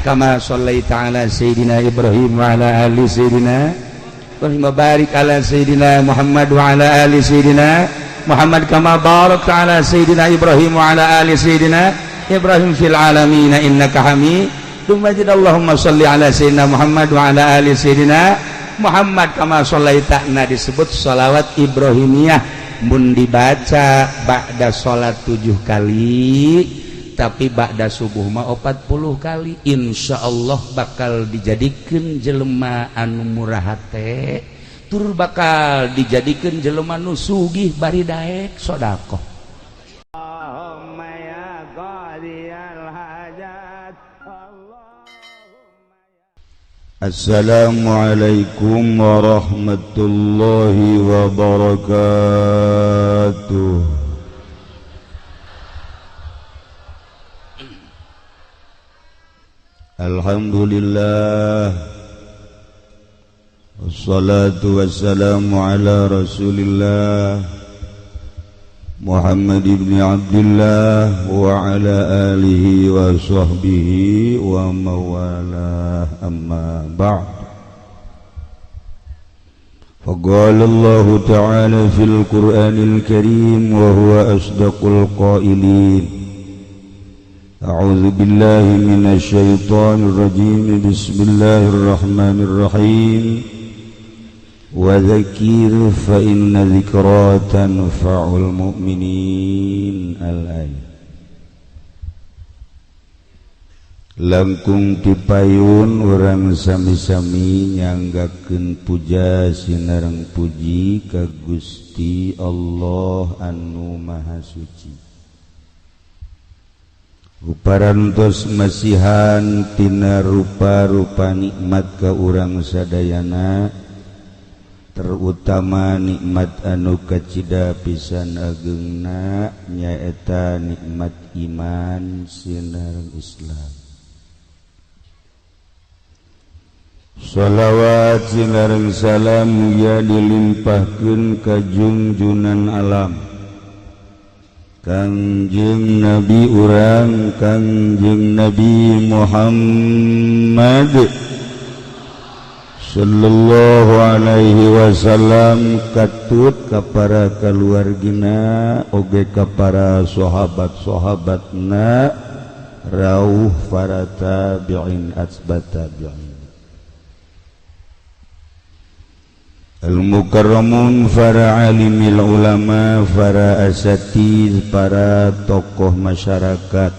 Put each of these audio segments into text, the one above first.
kama shallaita ala sayyidina Ibrahim wa ala ali sayyidina Ibrahim wa barik ala sayyidina Muhammad wa ala ali sayyidina Muhammad kama barakta ala sayyidina Ibrahim wa ala ali sayyidina Ibrahim fil alamin innaka Hamidum Majid. Allahumma shalli ala sayyidina Muhammad wa ala ali sayyidina Muhammad kama shallaita. Nah disebut sholawat Ibrahimiyah mun dibaca ba'da sholat 7 kali, tapi ba'da subuh mah 40 kali. Insyaallah bakal dijadikeun jelema anu murah hate, tur bakal dijadikeun jelema nu sugih bari daek sedekah. Assalamualaikum warahmatullahi wabarakatuh. Alhamdulillah, wassalatu wassalamu ala rasulillah Muhammad ibn Abdullah wa ala alihi wa sahbihi wa mawalah, amma ba'd. Faqala Allah ta'ala fil Qur'anil Karim wa huwa asdaqul qailin. A'udzu billahi minasy syaithanir rajim. Bismillahirrahmanirrahim. Wa dzakir fa inna dzikra tanfa'ul mu'minin. Al-ayat. Langkung dipayun urang sami-sami nyanggakeun puja sinareng puji ka Gusti Allah anu Maha Suci. Ruparantos masihan tina rupa-rupa nikmat ka urang sadayana, terutama nikmat anu kacida pisan ageungna nyaeta nikmat iman sinareng Islam. Shalawat sinareng salam mugia dilimpahkeun ka junjunan alam Kangjeng Nabi urang Kangjeng Nabi Muhammad sallallahu alaihi wasallam, katut ka para kaluargina oge ka para sahabat-sahabatna rauh para tabi'in atba tabi'in al-mukarramun, para alimil ulama, para asatidz, para tokoh masyarakat,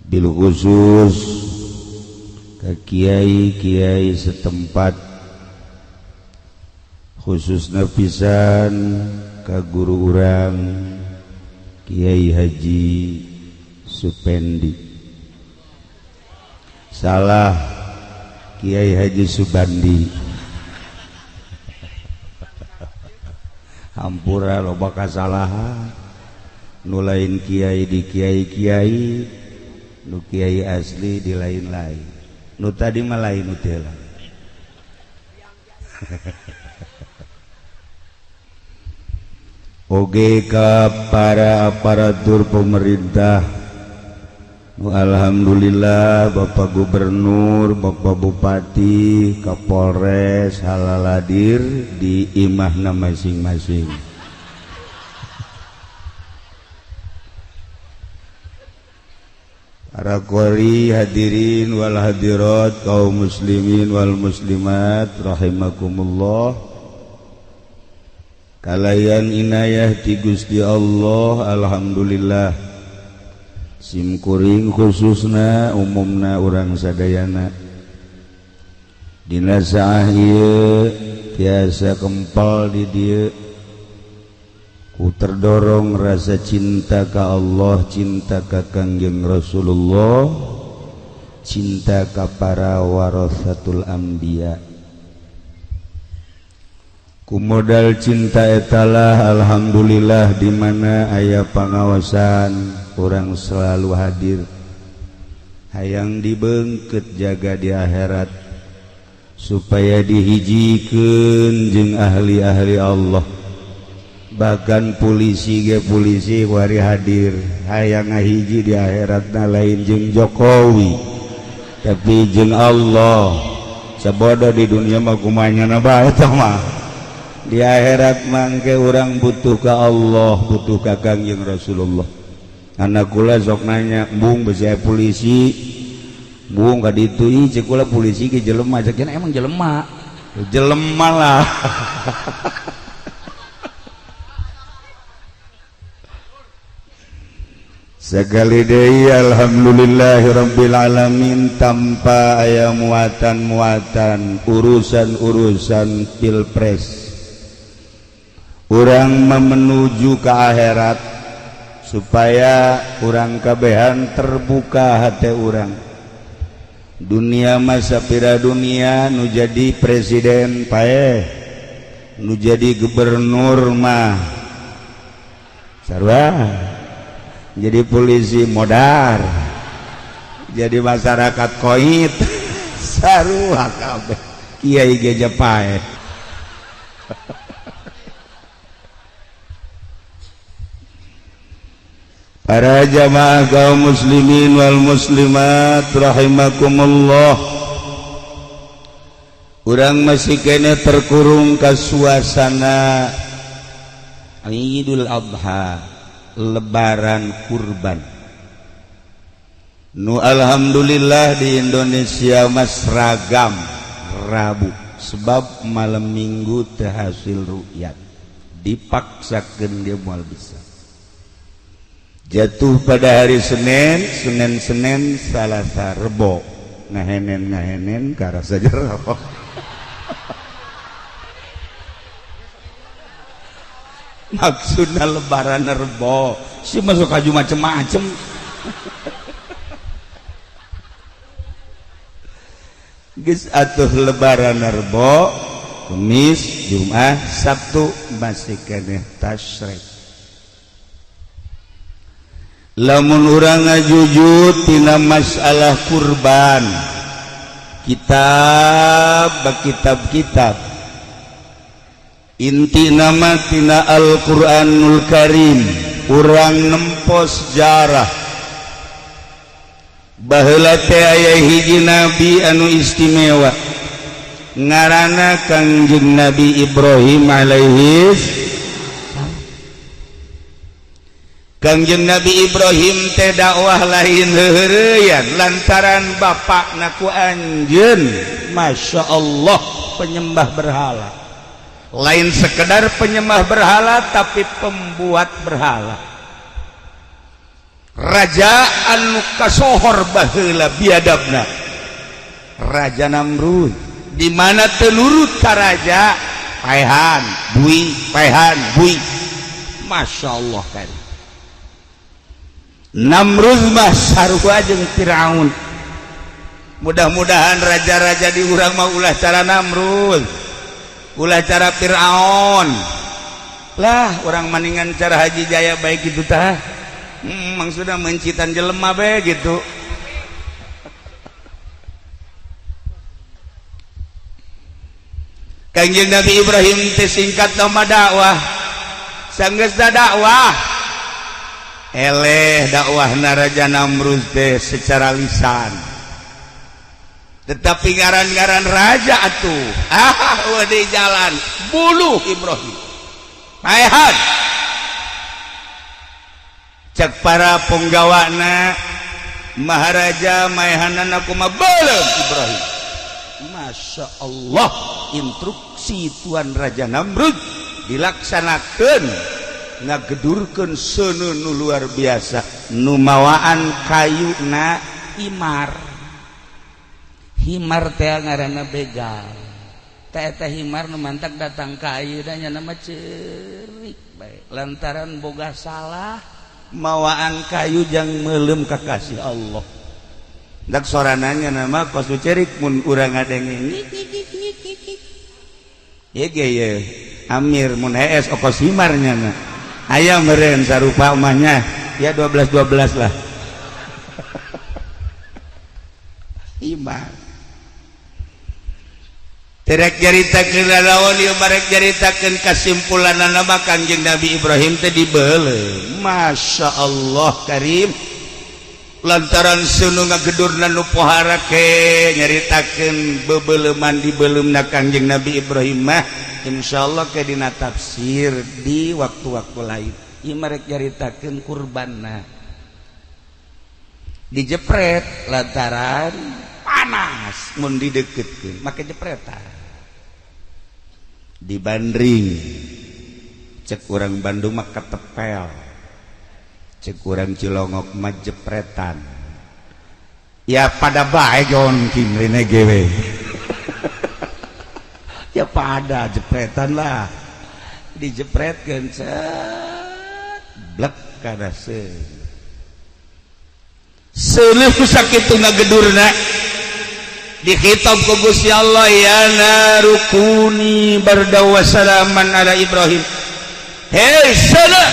bil khusus ka kiai-kiai setempat, khususna pisan ka guru urang Kiai Haji Supendi. Salah, Kiai Haji Subandi. Hampura loba kasalahan, nu lain kiai di kiai-kiai, nu kiai asli di lain-lain, nu tadi mah lain nu teh lah. Oge ka para aparatur pemerintah, nu alhamdulillah Bapak Gubernur, Bapak Bupati, Kapolres halal hadir di imahna masing-masing. Para qori hadirin wal hadirat, kaum muslimin wal muslimat rahimakumullah. Kalayan inayah ti Gusti Allah, alhamdulillah. Simkuring khususna umumna urang sadayana dina saah ieu tiasa kempal di dieu ku terdorong rasa cinta ka Allah, cinta ka Kangjeng Rasulullah, cinta ka para warasatul anbiya. Ku modal cinta etalah alhamdulillah di mana aya pangawasan urang selalu hadir, hayang dibeungkeut jaga di akhirat supaya dihijikeun jeung ahli-ahli Allah bahkan polisi wari hadir hayang ngahiji di akhiratna lain jeung Jokowi tapi jeung Allah sabodo di dunia mah kumanyana bae tah mah di akhirat mangke urang butuh ka Allah butuh ka Kangjeng Rasulullah anak kula sok nanya bung besi polisi bung ka ditu ieu cek kula polisi ge jelema cek emang jelema lah sekali deui alhamdulillahirabbil alamin tanpa aya muatan-muatan urusan-urusan pilpres urang menuju ke akhirat supaya urang kabehan terbuka hati urang dunia masa pira dunia nu jadi presiden paeh nu jadi gubernur mah sarua jadi polisi modar jadi masyarakat koit sarua kabeh kiai geja paeh para jamaah kaum muslimin wal muslimat rahimakumullah urang masih kene terkurung ka suasana Idul Adha lebaran kurban nu alhamdulillah di Indonesia mas ragam Rabu sebab malam minggu teu hasil ru'yat dipaksakeun dia moal bisa jatuh pada hari Senin Selasa Rebo ngahenen karasa jerah maksudnya lebaran Rebo si masuk kaju macem-macem geus atuh lebaran Rebo Kamis Jumat Sabtu masih keneh tasyrik lamun urang ngajujut tina masalah kurban kitab inti nama tina Al-Quranul Karim urang nempos sejarah baheula teh aya hiji nabi anu istimewa ngaranna Kangjeng Nabi Ibrahim alaihi Kangjeng Nabi Ibrahim teh dakwah lain heureuyan lantaran bapakna ku anjeun Masya Allah penyembah berhala lain sekedar penyembah berhala tapi pembuat berhala raja anu kasohor baheula biadabna Raja Namrud di mana teu nurut ka raja paehan bui Masya Allah kan Namrud mah sarua jeung Firaun mudah-mudahan raja-raja di urang mah ulah cara Namrud ulah cara Firaun lah orang maningan cara Haji Jaya baik gitu tah maksudnya mencitan jelema bae gitu Kangjeng Nabi Ibrahim teh singkat nama dakwah sanggeus dakwah eleh dakwahna Raja Namrud teh secara lisan tetapi ngaran-ngaran raja atuh di jalan buluh Ibrahim maehan cek para penggawana maharaja maehanana kumaha beuleum Ibrahim Masya Allah instruksi Tuan Raja Namrud dilaksanakeun ngagedurkeun seuneu nu luar biasa nu mawaan kayuna himar teh ngaranna begal teh himar nu mantak datang ka ayeuna nya nama ceurik bae lantaran boga salah mawaan kayu jang meulem kakasih Allah dak sorananya nama kosu cerik mun urang ngadenge ye ge Amir mun hees okos himarnya na aya meureun sarupa umahnya ya 12 lah himar terek jaritakeun lawan ieu barek jaritakeun kasimpulanna nama Kangjeng Nabi Ibrahim teh dibeuleuh. Masya Allah karim lantaran sunu ngagedurna nu pohara ke nyaritakeun bebeuleuman di beuleuhna Kangjeng Nabi Ibrahim mah insyaallah ke dina tafsir di waktu-waktu lain. Ieu marek nyaritakeun kurbanna dijepret lantaran panas mun dideukeutkeun make jepretan dibandring cek urang Bandung mah ketepel cek urang Cilongok mah jepretan ya pada bae jon kimrine gewe ya pada jepretan lah dijepretkeun cet blek kana seuleuh sakitu ngagedurna dikhitab ku Gusti Allah ya narukuni barda wa salaman ala Ibrahim. Hei seuleuh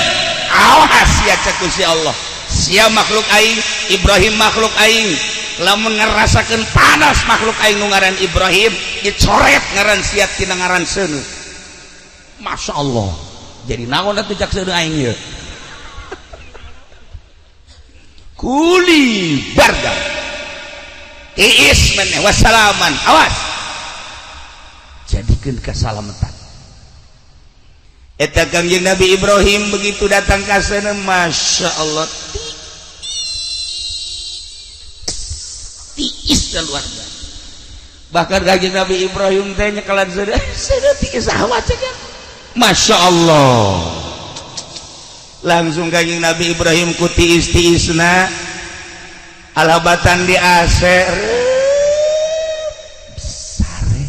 awas ya cek Gusti Allah sia makhluk aing Ibrahim makhluk aing lamun ngarasakeun panas makhluk aing nu ngaran Ibrahim dicoret ngaran sia tina ngaran seuneu. Masya Allah jadi naon atuh cak seuneu aing ieu kuli barda iis meneh wassalaman awas jadikeun kasalamatan eta Kangjeng Nabi Ibrahim begitu datang ka sana Masya Allah tiis dan luar biasa bahkan Kangjeng Nabi Ibrahim teh nyekelan sana tiis awat cenah Masya Allah langsung Kangjeng Nabi Ibrahim ku tiis-tiisna alhabatan di aser sare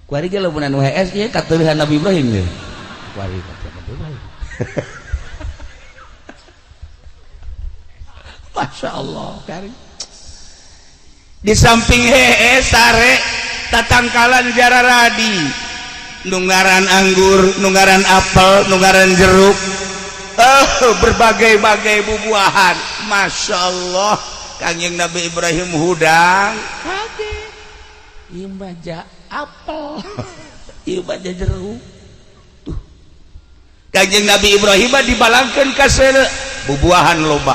kuari ge lamun anu HS ieu kateulihan Nabi Ibrahim ge kuari kateulihan Nabi Ibrahim Masya Allah kari di samping hehe sare tatangkalan jararadi nungaran anggur nungaran apel nungaran jeruk berbagai-bagai bubuahan Masya Allah Kangjeng Nabi Ibrahim hudang kaget ieu baja apel ieu baja jeruk tuh Kangjeng Nabi Ibrahim dibalangkeun ka seuleuh bubuahan loba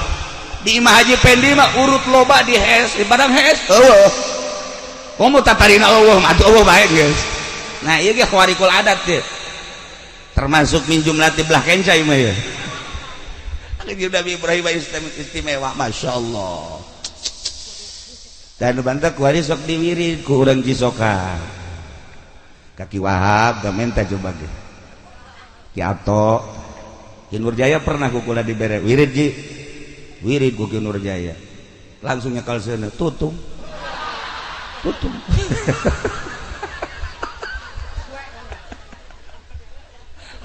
di Imah Haji Pendi mah urut loba di hes di barang hes eueuh komo tatarina Allah mah Allah bae geus nah ieu ge khawarikul adat teh termasuk min jumlah belah kencai mah ya Kangjeng Nabi Ibrahim istimewa Masya Allah dan bantah kuari sok diwirid ku urang Cisoka kaki Wahab gamenta coba ge Ki Ato Ki Nurjaya pernah kukula dibere wirid ji wirid ku Ki Nurjaya langsung nyekal seuneu tutung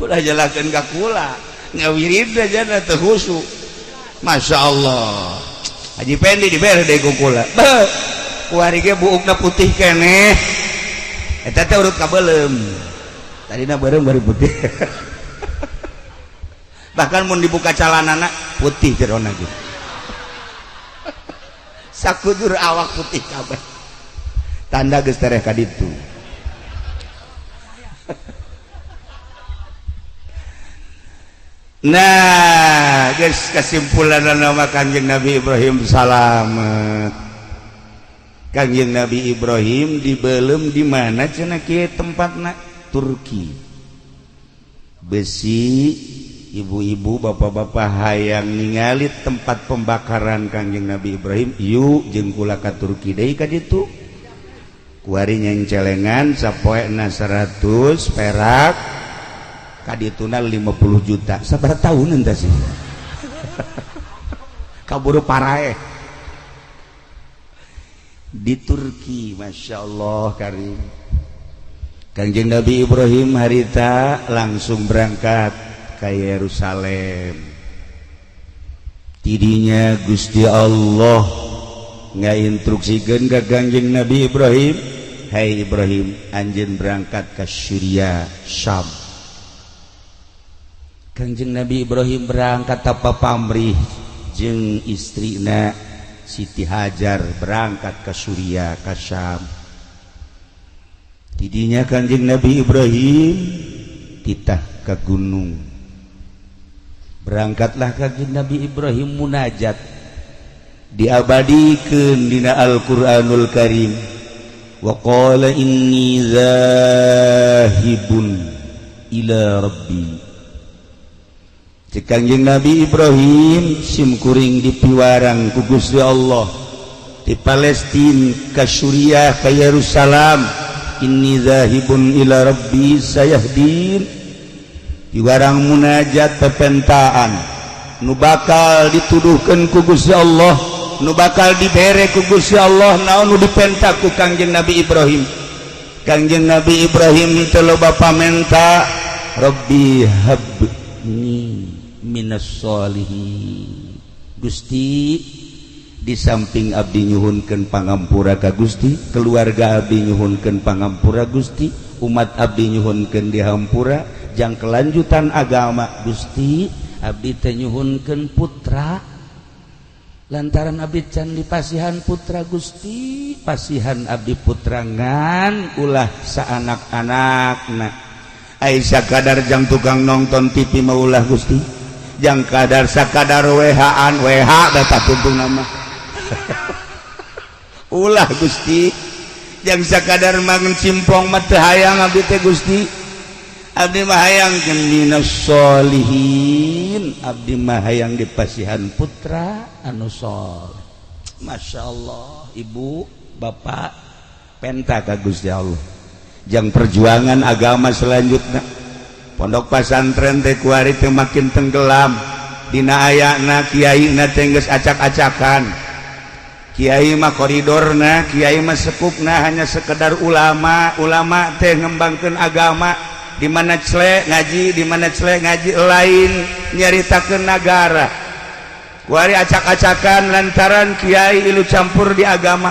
udah jalakeun ka kula ngawirid aja teh khusyuk Masya Allah Haji Pendi dibere deui ku kula beuh kuari ge buukna putih keneh eta teh urut ka beulem tadina beureum bari putih bahkan mun dibuka calanana putih jerona gitu sakudur awak putih kabeh tanda geus tereh ka ditu nah guys kesimpulan nama Kangjeng Nabi Ibrahim salamet Kangjeng Nabi Ibrahim dibeulem di mana cenah kieu tempatna Turki besi ibu-ibu bapak-bapak hayang ningali tempat pembakaran Kangjeng Nabi Ibrahim yuk jeung kula ka Turki deui ka ditu kuari nyencelengan sapoena 100 perak kadituna 50 juta sabar tahun entah sih kaburu parae di Turki Masya Allah karim Kangjeng Nabi Ibrahim harita langsung berangkat ke Yerusalem tidinya Gusti Allah ngainstruksikeun ka Kangjeng Nabi Ibrahim hai Ibrahim anjeun berangkat ke Syria Syam Kangjeng Nabi Ibrahim berangkat tanpa pamrih jeung istrina Siti Hajar berangkat ke Suriah ke Syam. Tidinya Kanjeng Nabi Ibrahim titah ke gunung. Berangkatlah Kanjeng Nabi Ibrahim munajat diabadikeun dina Al-Qur'anul Karim. Wa qala inni zahibun ila rabbi. Cek Kanjeng Nabi Ibrahim simkuring dipiwarang ku Gusti Allah di Palestina ka Suriah ka Yerusalem. Inni zahibun ila rabbi sayahdin. Piwarang munajat pepentaan nu bakal dituduhkeun ku Gusti Allah, nu bakal dibere ku Gusti Allah, naon nu dipenta ku Kanjeng Nabi Ibrahim. Kanjeng Nabi Ibrahim teu loba pamenta, Rabbi habni minas sholihin. Gusti, di samping abdi nyuhunkeun pangampura ka Gusti, keluarga abdi nyuhunkeun pangampura Gusti, umat abdi nyuhunkeun dihampura, jang kelanjutan agama Gusti, abdi teh nyuhunkeun putra. Lantaran abdi can dipasihan putra Gusti, pasihan abdi putra ngan ulah saanak-anakna. Ai sakadar jang tukang nonton TV maulah Gusti. Jang kadar sakadar WH-an WH data tuntung nama. Ulah Gusti. Jang sakadar mangun cimpong mah teu hayang abdi teh Gusti. Abdi mah hayangkeun minas sholihin. Abdi mah hayang dipasihan putra anu saleh. Masyaallah, ibu, bapak, penta ka Gusti Allah. Jang perjuangan agama selanjutnya. Pondok pesantren teh kuari teh makin tenggelam. Dina ayana kiaina teh geus acak-acakan. Kiai mah koridorna, kiai mah sekupna hanya sekedar ulama. Ulama teh ngembangkeun agama. Di mana celek ngaji, di mana celek ngaji lain nyaritakeun nagara. Kuari acak-acakan lantaran kiai ilu campur di agama.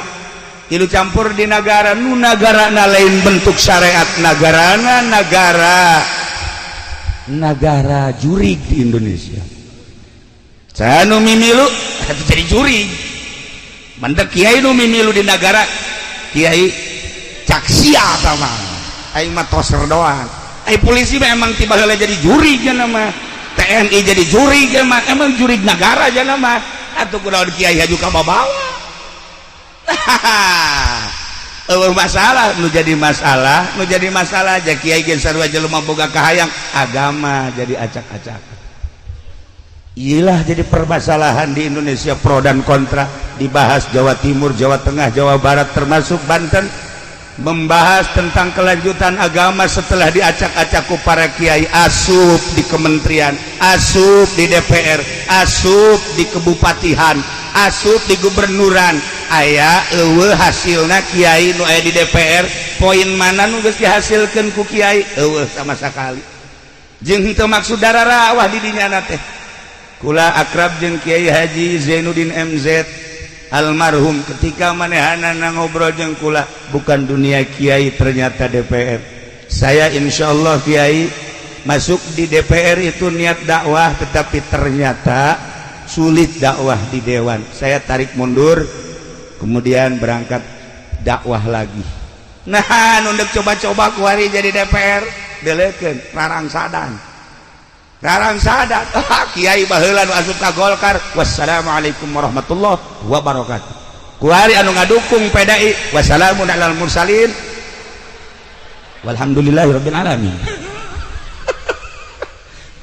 Ilu campur di negara, nu nagarana lain bentuk syariat nagarana negara jurig di Indonesia. Saya nu mimilu atuh jadi jurig. Mandek kiai nu mimilu di negara kiai caksia sama. Aing mah toser doang. Ai polisi mah emang tiba heula jadi jurig cenah mah. TNI jadi jurig mah emang jurig negara cenah mah. Atuh kunaon kiai haju ka babawa. Masalah nu jadi masalah aja kiai ge sarua jelema boga kahayang agama jadi acak-acakan. Iyalah jadi permasalahan di Indonesia, pro dan kontra dibahas. Jawa Timur, Jawa Tengah, Jawa Barat termasuk Banten membahas tentang kelanjutan agama setelah diacak-acak ku para kiai. Asup di kementerian, asup di DPR, asup di kebupatihan, asup di gubernuran. Aya eueuh hasilna kiai nu aya di DPR, poin mana nu geus dihasilkeun ku kiai? Eueuh sama sakali. Jeung henteu maksud dararawah di dinyana teh. Kula akrab jeung Kiai Haji Zainuddin MZ almarhum, ketika manehana ngobrol jeung kula, bukan dunia kiai ternyata DPR. Saya insyaallah kiai masuk di DPR itu niat dakwah, tetapi ternyata sulit dakwah di dewan. Saya tarik mundur, kemudian berangkat dakwah lagi. Nah, nunduk coba-coba kuari jadi DPR, delekeun Rarang Sadat. Kiai baheula nu asup ka Golkar. Wassalamualaikum warahmatullahi wabarakatuh. Kuari anu ngadukung PDI. Wassalamun alal mursalin. Walhamdulillahirabbil alamin.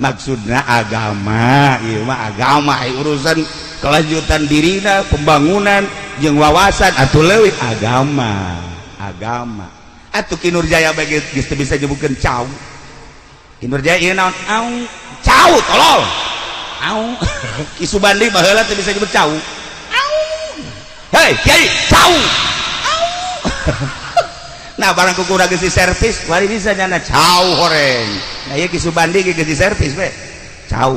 Maksudna agama, ieu mah agama, urusan kelanjutan dirina, pembangunan jeung wawasan atuh leuwih agama. Atuh Kinurjaya bage geus teu bisa nyebutkeun cau. Kinurjaya ieu naon? Cau tolol. Ki Subandi baheula teu bisa nyebut cau. Hei, kiai, cau. Nah, barang kukurang geus diservis, wari bisa nyana cau horeng. Nah, ieu Ki Subandi geus diservis we. Cau.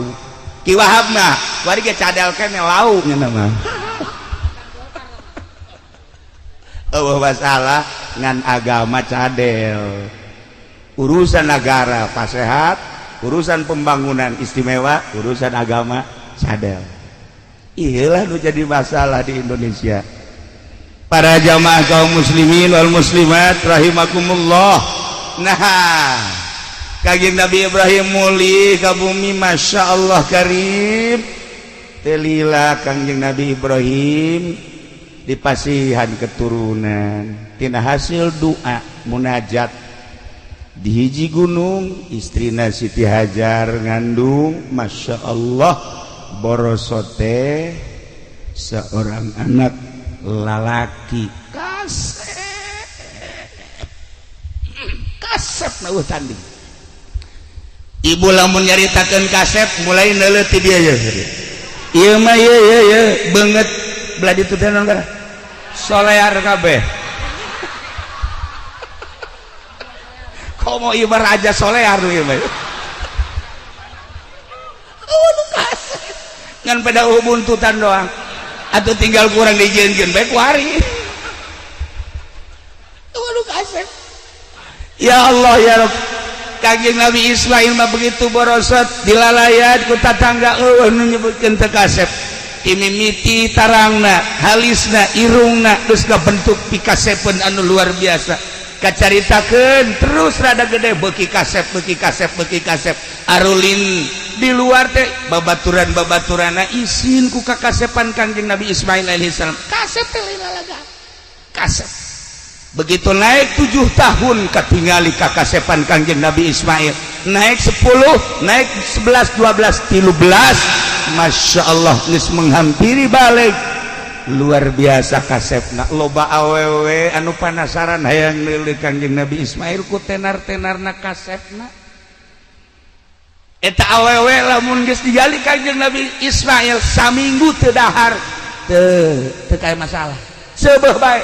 Ki Wahab mah wari ge cadel keneh lauk nya mah. Eueuh masalah ngan agama cadel. Urusan negara pasehat, urusan pembangunan istimewa, urusan agama cadel. iyalah nu jadi masalah di Indonesia. Para jamaah kaum muslimin wal muslimat rahimakumullah. Nah, Kangjeng Nabi Ibrahim muli ka bumi, masya Allah karim. Telila Kangjeng Nabi Ibrahim dipasihan keturunan tina hasil doa munajat di hiji gunung. Istrina Siti Hajar ngandung, masya Allah, borosote seorang anak lalaki. Kasep na tanding. Ibu lamun nyaritakeun kasep mulai neuleuti dia ya. Ieu mah ye beungeut belah ditu teh naon kana? Solear kabeh. Komo ieu raja solear ieu mah. Oh, kasep. Ngan pada ubuntutan doang. Atau tinggal kurang dijieunkeun bae ku hari. Waduh kasep. Ya Allah ya Rabb, Kangjeng Nabi Ismail mah begitu borosot dilalayan ku tatangga eueuh nu nyebutkeun teu kasep. Imimiti tarangna, halisna, irungna geus kabentuk pikasepeun anu luar biasa. Kacaritakeun terus rada gede beuki kasep, beuki kasep, beuki kasep. Arulin di luar teh babaturan-babaturana isin ku kakasepan Kangjeng Nabi Ismail alaihissalam. Kasep teh lalaga. Kasep. Begitu naik 7 tahun katingali kakasepan Kangjeng Nabi Ismail. Naik 10, naik 11, 12, 13. Masya Allah geus menghampiri balik. Luar biasa kasepna. Loba awewe anu panasaran hayang neuleuh Kangjeng Nabi Ismail ku tenar-tenarna kasepna. Eta awewe lamun geus digali Kangjeng Nabi Ismail saminggu teu dahar teu kae masalah. Seubeuh bae.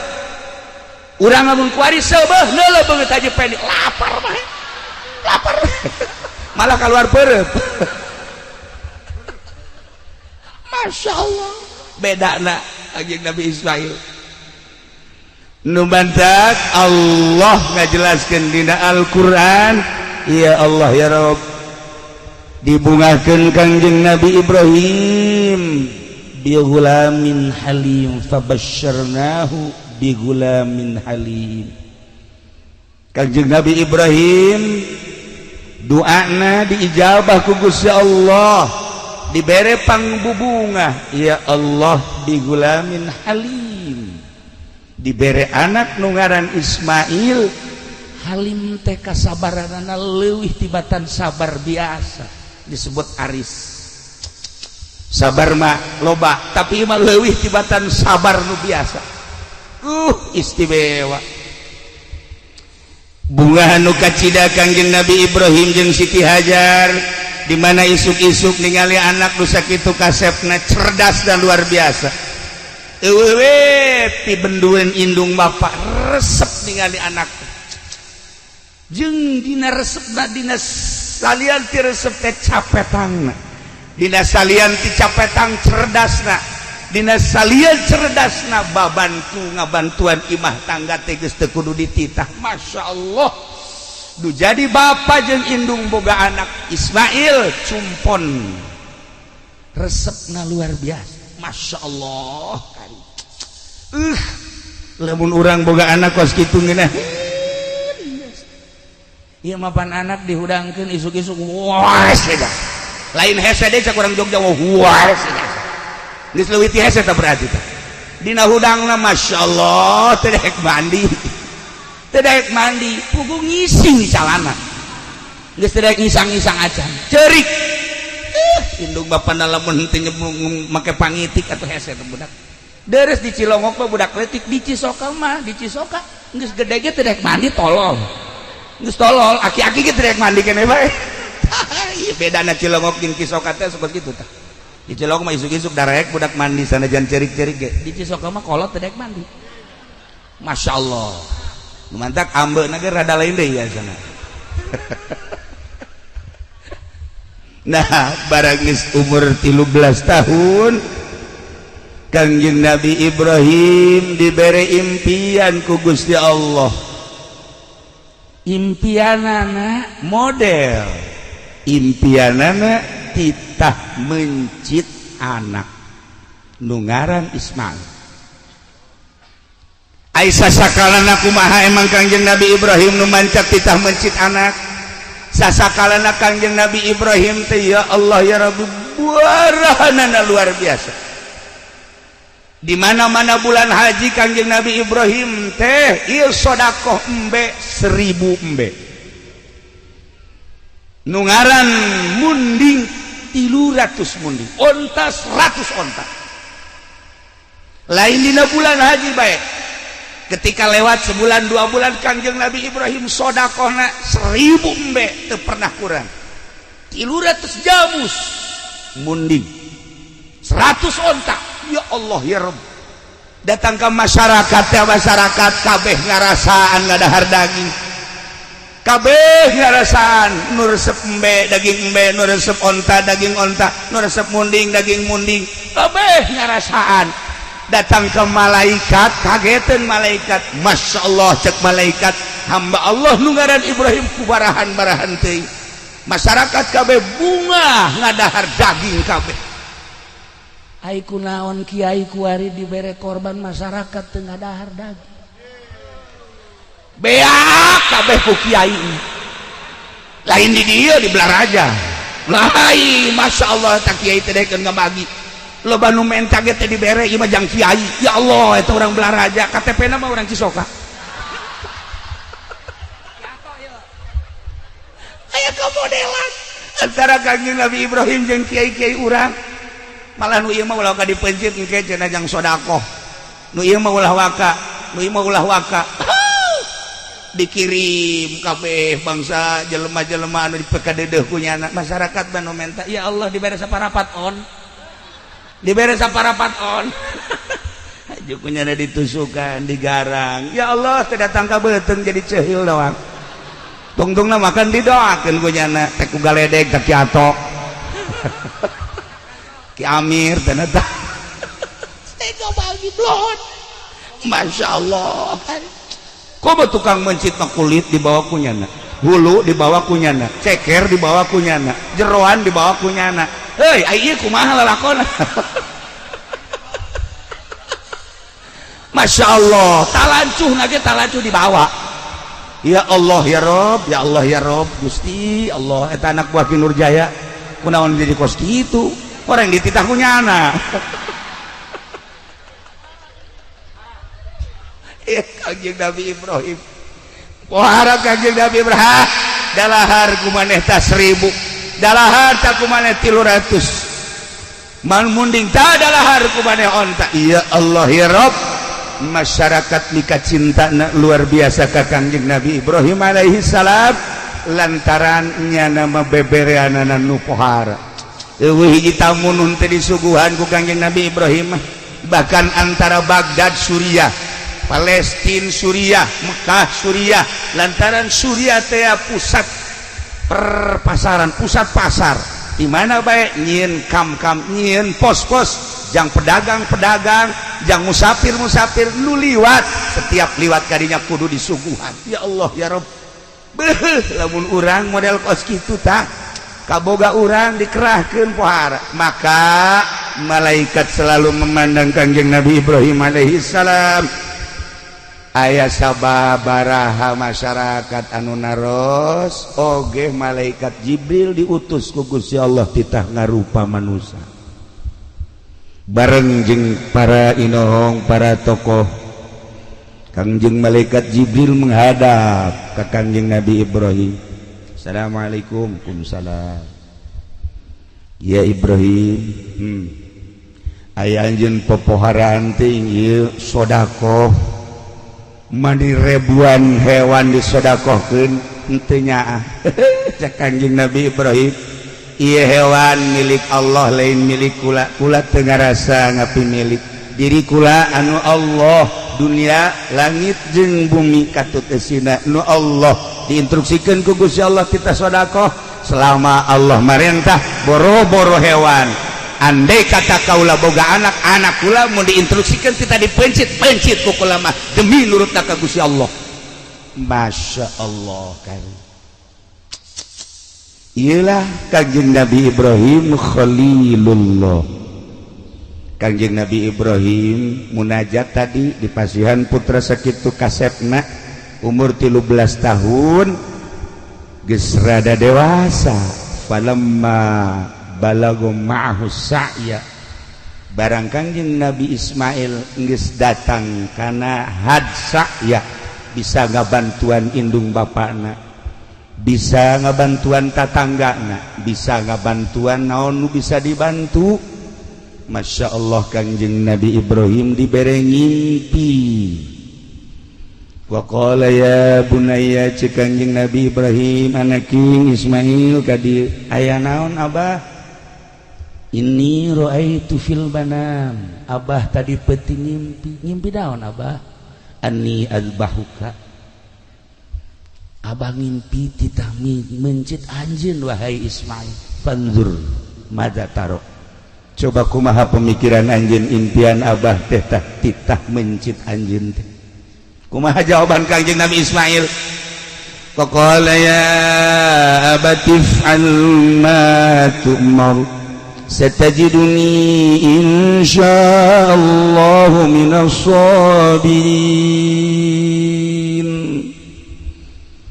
Urang lamun kuari seubeuh neuleuh beungeut haji peni lapar bae. Lapar. Malah keluar peureup. Masya Allah. Bedana Kangjeng Nabi Ismail. Nu bantak Allah ngajelaskeun dina Al-Qur'an, ya Allah ya Rabb, dibungakeun Kangjeng Nabi Ibrahim bi gulamin halim fabasyarnahu bi gulamin halim. Kangjeng Nabi Ibrahim doana diijabah ku Gusti Allah, dibere pangbubungah, ya Allah bi gulamin halim, dibere anak nu ngaran Ismail. Halim teh kasabaranana leuwih tibatan sabar biasa, disebut aris. Sabar mah loba, tapi mah leuwih tibatan sabar nu biasa. Istimewa. Bunga nu kacida Kangjeng Nabi Ibrahim jeung Siti Hajar, di mana isuk-isuk ningali anak nu sakitu kasepna cerdas dan luar biasa. Eueuh ti bendueun indung bapa resep ningali anak. Jeung dina resepna, dina salian ti resep teh capetangna, dina salian ti capetang cerdasna, dina salian cerdasna babantu ngabantuan imah tangga teh geus teu kudu dititah. Masya Allah. Du jadi bapa jeung indung boga anak Ismail cumpon resepna luar biasa. Masya Allah. Lamun urang boga anak kos kitu ngeunah. Ieu mapan anak dihudangkeun isuk-isuk waes dah. Lain hese deui cak urang Jogja waes dah. Geus leuwih ti hese tah berarti tah. Dina hudangna masya Allah teu daek mandi. Teu daek mandi, pugu ngising calana. Geus teu daek ngisang-ngisang acan. Ceurik. Indung bapana lamun henteu make pangitik atuh hese teh budak. Deres di Cilongok mah budak leutik, di Cisoka mah, di Cisoka geus gede ge teu daek mandi tolol. Geus tolol, aki-aki ge teu daek mandi keneh bae. Ieu bedana Cilongok jeung Cisoka teh seperti kitu tah. Di Cilongok mah isuk-isuk dareek budak mandi sanajan cerik-cerik ge. Di Cisoka mah kolot teu daek mandi. Masya Allah. Mantak ambeuna ge rada lain deui ya sana. Nah, barang geus umur 13 tahun Kangjeng Nabi Ibrahim diberi impian ku Gusti Allah. Impianana model, impianana titah mencit anak. nu ngaran Ismail. Aisyah sakalana kumaha emang Kangjeng Nabi Ibrahim nu mancak titah mencit anak. Sasakalana Kangjeng Nabi Ibrahim teh ya Allah ya Rabbi buarahanana luar biasa. Di mana-mana bulan haji Kangjeng Nabi Ibrahim teh ieu sedekah embe 1000 embe. Nu ngaran munding 300 munding, onta 100 onta. Lain dina bulan haji bae. Ketika lewat sebulan 2 bulan Kangjeng Nabi Ibrahim sedekahna 1000 embe teu pernah kurang. 300 jamus munding. 100 onta. Ya Allah ya Rabb. Datang ke masyarakat ya masyarakat kabeh ngarasaan ngadahar daging. Kabeh ngarasaan nu resep embe daging embe, nu resep onta daging onta, nu resep munding daging munding. Kabeh ngarasaan. Datang ke malaikat, kageteun malaikat. Masya Allah cek malaikat, hamba Allah nu ngaran Ibrahim kubarahan-barahan teuing. Masyarakat kabeh bunga ngadahar daging kabeh. Ai kunaon kiai kuari dibere korban masyarakat teu ngadahar daging. Beak kabeh ku kiai. Lain di dieu di Blaraja. Lain Masya Allah tak kiai teh dekeun ngabagi. Loba nu menta ge teh dibere ieu mah jang kiai. Ya Allah eta urang Blaraja, KTP-na mah urang Cisoka. Aya kamodelan antara Kangjeng Nabi Ibrahim jeung kiai-kiai urang. Malah nu ieu mah ulah ka dipencit engke cenah jang sedekah. Nu ieu mah ulah waka, nu ieu mah ulah waka. Dikirim kabeh bangsa jelema-jelema anu dipekadeudeuh ku nyana masyarakat banu menta. Ya Allah dibere saparapat on. Dibere saparapat on. Aju ku nyana ditusukan, digarang. Ya Allah teu datang ka beuteung jadi ceuhil doang. Tungtungna makan didoakeun ku nyana teh ku galedeg teh kiato. Ki Amir ternyata tega bagi blon. Masya Allah kan koba tukang mencit kulit dibawa kunyana, hulu dibawa kunyana, ceker dibawa kunyana, jeroan dibawa kunyana. Hei ieu kumaha lalakona. Masya Allah talancuh nage talancuh dibawa. Ya Allah ya Rob, ya Allah ya Rob, Gusti Allah eta anak buah Ki Nurjaya kunaon jadi kos kitu. Orang dititah kunyana. Kangjeng Nabi Ibrahim. Pohara Kangjeng Nabi Ibrahim. Dalahar kumaneh ta 1000. Dalahar ta kumaneh 300. Man munding ta dalahar kumaneh onta. Ya Allah ya Rabb. Masyarakat mika cintana luar biasa ka Kangjeng Nabi Ibrahim alaihi salam lantaran nyana mabebereanana nu pohara. Eueuh hiji tamu nun teh disuguhan ku Kangjeng Nabi Ibrahim bahkan antara Baghdad Suriah, Palestina Suriah, Mekah Suriah, lantaran Suriah teh pusat perpasaran, pusat pasar di mana bae nyieun kam-kam, nyieun pos-pos, jang pedagang-pedagang, jang musafir-musafir nu liwat, setiap liwat kadinya kudu disuguhan. Ya Allah ya Rabb. Beuh lamun urang model kos kitu tah kaboga urang dikerahkeun pohara, maka malaikat selalu memandang Kangjeng Nabi Ibrahim alaihi salam. Aya sababaraha masyarakat anu naros oge malaikat Jibril diutus ku Gusti Allah titah ngarupa manusia. Bareng jeung para inohong, para tokoh, Kangjeng malaikat Jibril menghadap ke Kangjeng Nabi Ibrahim. Assalamualaikum. Waalaikumsalam. Ya Ibrahim, aya anjeun popoharaan teh ieu sedekah mani ribuan hewan disedekahkeun henteu nyaah. Cek Kangjeng Nabi Ibrahim, ieu hewan milik Allah lain milik kula. Kula teu ngarasa ngapimilik diri kula anu Allah, dunia langit jeung bumi katut eusina nu Allah diinstruksikan ku Gusti Allah kita sedekah selama Allah marentah boro-boro hewan. Andai kata kaula boga anak, anak kula mau diinstruksikan kita dipencit ku kula mah demi nurutna ka Gusti Allah. Masya Allah kan. Iyalah Kangjeng Nabi Ibrahim Khalilullah. Kangjeng Nabi Ibrahim munajat tadi di pasihan putra sakitu kasepna umur 13 tahun geus rada dewasa falamma balagu ma'ahu sa'ya barang Kangjeng Nabi Ismail geus datang kana had sa'ya bisa ngabantuan indung bapakna bisa ngabantuan tatanggana bisa ngabantuan naon nu bisa dibantu. Masya Allah Kangjeng Nabi Ibrahim dibere ngimpi wa qala ya bunayya cek Kangjeng Nabi Ibrahim anaking Ismail kadi aya naon abah inni ra'aitu fil manam abah tadi peuting ngimpi naon abah anni azbahuka abah ngimpi titah mencit anjeun wahai Ismail fanzur madza tarok coba kumaha pemikiran anjeun impian abah teh titah mencit anjeun teh kumaha jawaban Kangjeng Nabi Ismail faqala ya abatif al ma tu'mar satajiduni insyaallah minas sabirin.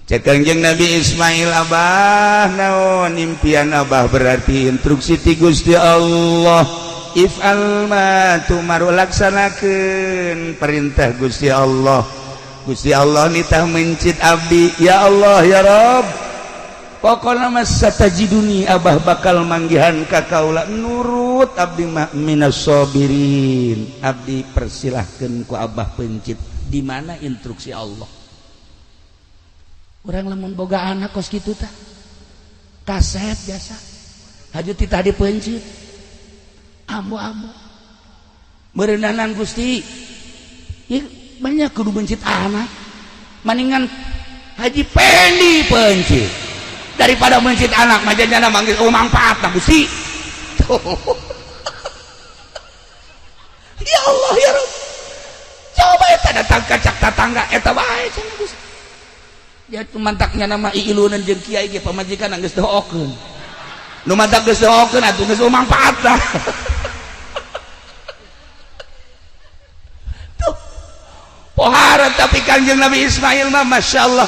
Cek Kangjeng Nabi Ismail abah naon impian abah berarti instruksi ti Gusti Allah if'al ma tu'mar laksanakeun perintah Gusti Allah. Gusti Allah nitah mencit abdi ya Allah ya Rabb pokona mas satajiduni abah bakal manggihan ka kaula nurut abdi minas sabirin abdi persilahkeun ku abah pencit di mana instruksi Allah. Urang lamun boga anak kos kitu tah kaset biasa haju titah dipencit ambo-ambo meureunanan Gusti ieu banyak kudu mencit anak maningan haji pendi pencit daripada mencit anak mah janjana manggil manfaat nah Gusti. Ya Allah ya Rabb coba eta datang kacak tatangga eta bae cenah Gusti ya mantaknya nama iilunan jeung kiai ge pamajikan geus doakeun nu mantak geus doakeun atuh geus mangpaatna tuh pohara tapi Kangjeng Nabi Ismail mah masyaallah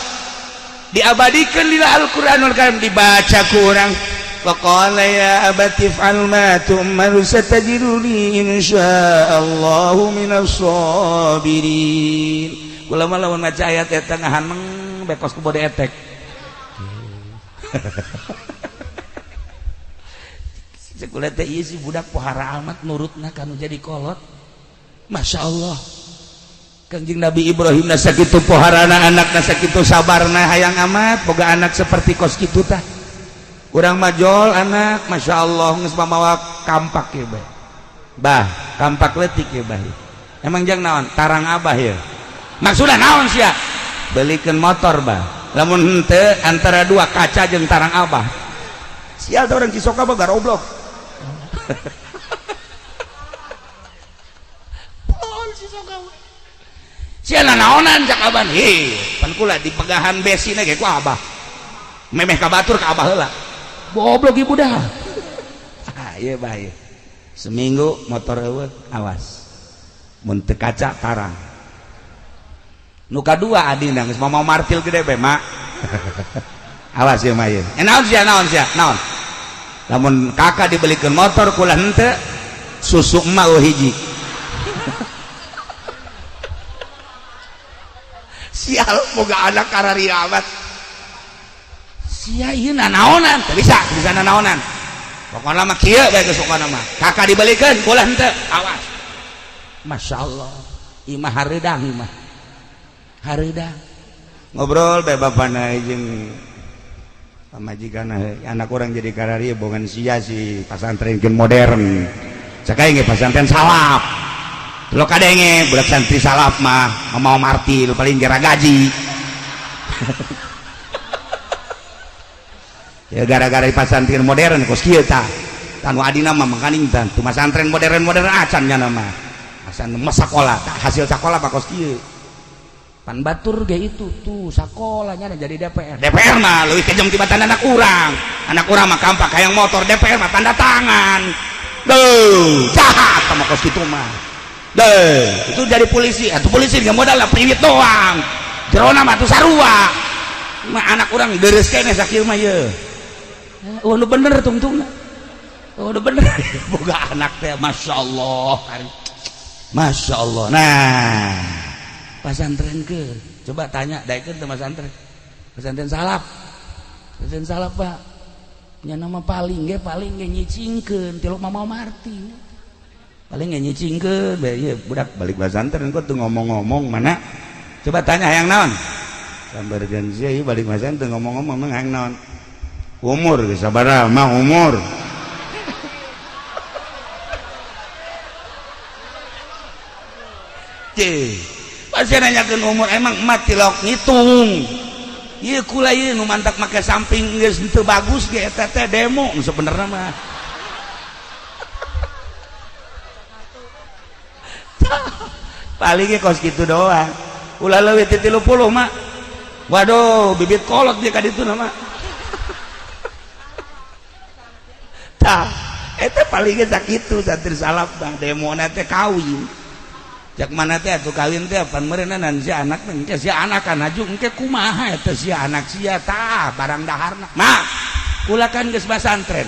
diabadikeun dina Al-Qur'anul Karim dibaca ku urang faqala ya abati if'al ma tu'mar satajiduni insyaallah minas sabirin. Kula mah lamun maca ayat eta ngahan bekos ku bode etek. Sekolah teh ieu si budak pohara amat nurutna kanu jadi kolot. Masya Allah. Kangjeng Nabi Ibrahim na sakitu poharana anakna sakitu sabarna hayang amat boga anak seperti kos kitu tah. Urang majol anak Masya Allah geus mamawa kampak ye bae. Bah, kampak leutik ye bae. Emang jang naon? Tarang abah ya. Maksudna naon sia? Belikeun motor bah lamun henteu antara dua kaca jeung tarang abah sial teh urang Cisoka mah garoblok pohon Cisoka sial naonan cak abah he pan kula di pegahan besina ge ku abah memeh ka batur ka abah heula goblok ibu dah ieu bah ieu seminggu motor eueuh awas mun teu kaca tarang nu kadua adina geus mau martil gede be mak awas ya mah ieu naon sia naon lamun kakak dibelikeun motor kula henteu susu emak hiji sial boga anak kararia amat sia ieu naonan teu bisa naonan pokona mah kieu bae geus pokona mah kakak dibelikeun kula henteu awas masyaallah imah hareudang imah hareuda ngobrol bae bapana jeung pamajikanna anak urang jadi karari bogan sia si pasantrenkeun modern cakaing ge pasantren salaf lo kadenge budak santri salaf mah mau martil paling gara gaji ya gara-gara di pasantren modern kos kieu tah tanu adina mah mangkaning tah tu pasantren modern acan nya nama asan mah sakola hasil sakola mah kos kieu pan batur ge itu tuh sakolanya jadi DPR mah leuwih kejam tibatan anak urang mah kampak hayang motor DPR mah tanda tangan jahat sama kos gitu mah. Itu jadi polisi, atau polisi nggak modal lah priwit doang. Jerona mah tuh sarua. Mah anak orang deres kene sakieu mah ye. Oh, udah bener tungtung. Oh, udah bener. Boga anak teh, masya Allah. Masya Allah. Nah, pasantren ke, coba tanya, daikeun teh pasantren. Pesantren salap. Pesantren salap Pak. Nya nama paling ge nyicingkeun ti Mama Marti. Paling ge nyicingkeun bae ieu budak balik pesantren kok tuh ngomong-ngomong mana? Coba tanya hayang naon? Sambarkeun sia ieu balik pesantren ngomong-ngomong mah hayang naon? Umur ge sabaraha mah umur. Pasti nanyakeun umur emang emak tilok ngitung. Ieu kula ieu nu mantak make samping geus teu bagus ge eta teh demo sebenarnya mah. Paling ge kos kitu doang. Ulah leuwih ti 30 mah. Waduh, bibit kolot dia ka ditu mah. Tah, eta paling ge sakitu santri salaf bang demona teh kawin. Jak mana teh atuh kawin teh pan meureunan si anak teh engke si anak kan aju engke kumaha eta si anak sia tah barang daharna mak kula kan geus pasantren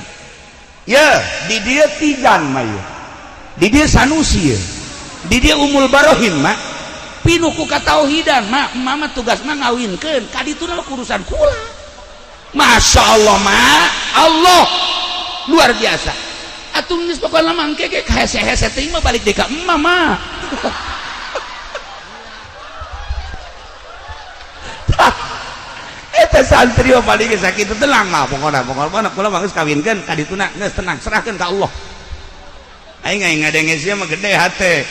ye di dieu Tijan mah ye di dieu Sanusi ye di dieu Umul Barohin mak pinuh ku katauhidan mak mama tugasna ngawinkeun ka dituna urusan kula masya Allah mak Allah luar biasa atuh geus pokona mangke ge hese-hese teh mah balik deui ka emma mah. Eta santri paling sakitu tenang mah pokona kula mah geus kawinkeun ka dituna geus tenang serahkeun ka Allah. Aing ngadenge sia mah gede hate.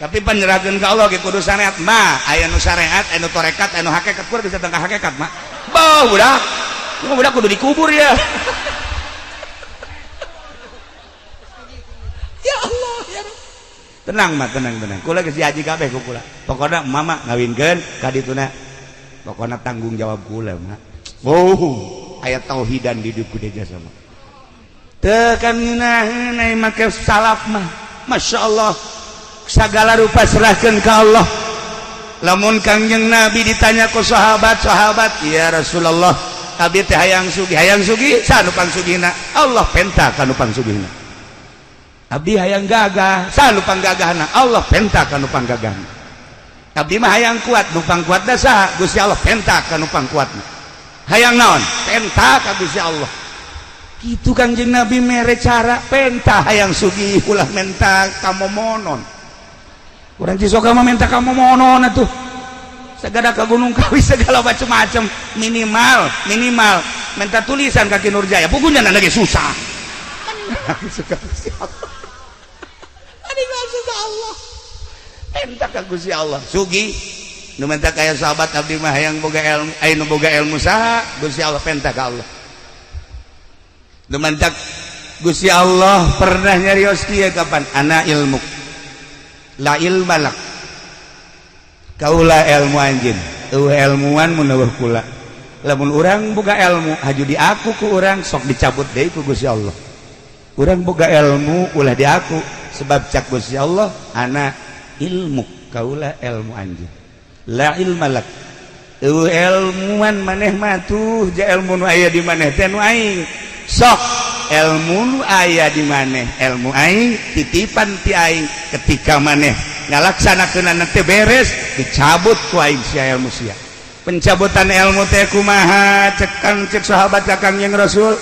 Tapi penyerahkeun ka Allah ge kudu syariat mah aya nu syariat anu torekat anu hakikat kudu bisa tengah hakikat mah. Beuh budak kudu dikubur ya. Ya Allah ya Rabb. Tenang mah tenang kula geus diaji kabeh ku kula pokona mama ngawinkeun ka dituna pokona tanggung jawab kula mah aya tauhidan di hidup kudeja sama teu kan ngeunaheun ai make salaf mah masya Allah sagala rupa serahkeun ka Allah lamun Kangjeng Nabi ditanya ku sahabat ya Rasulullah abdi teh hayang sugih sanu pangsugihna Allah penta kanu pangsugihna abdi hayang gagah sanu panggagahna Allah penta kanu panggagahna abdi mah hayang kuat nu pangkuatna saha Gusti Allah penta kanu pangkuatna hayang naon penta ka Gusti Allah kitu Kangjeng Nabi mere cara penta hayang sugih ulah menta kamomonon urang cisoka mah menta kamomonon atuh sagada ka Gunung Kawi segala macam-macam minimal menta tulisan kaki Nurjaya pugunya lagi susah suka Gusti Allah Allah penta ka Gusti Allah sugi nu menta kaya sahabat abdi mah hayang boga ilmu anu boga ilmu saha Gusti Allah penta ka Allah nu menta Gusti Allah pernah nyarios kieu kapan ana ilmu la ilmalak kaula ilmu anjeun eueuh ilmuwan mun eueuh kula lamun urang boga ilmu haju di aku ku urang sok dicabut deui ku Gusti Allah urang boga ilmu ulah di aku sebab cak Gusti Allah ana ilmu kaula ilmu anjeun la ilmalak eueuh ilmuan maneh mah tuh ja ilmu nu aya di maneh teh nu aing sok ilmu nu aya di maneh ilmu aing titipan ti aing ketika maneh ngalaksanakeunana teh beres dicabut ku aing sia ilmu sia pencabutan ilmu teh kumaha cek sahabat ka Kangjeng Rasul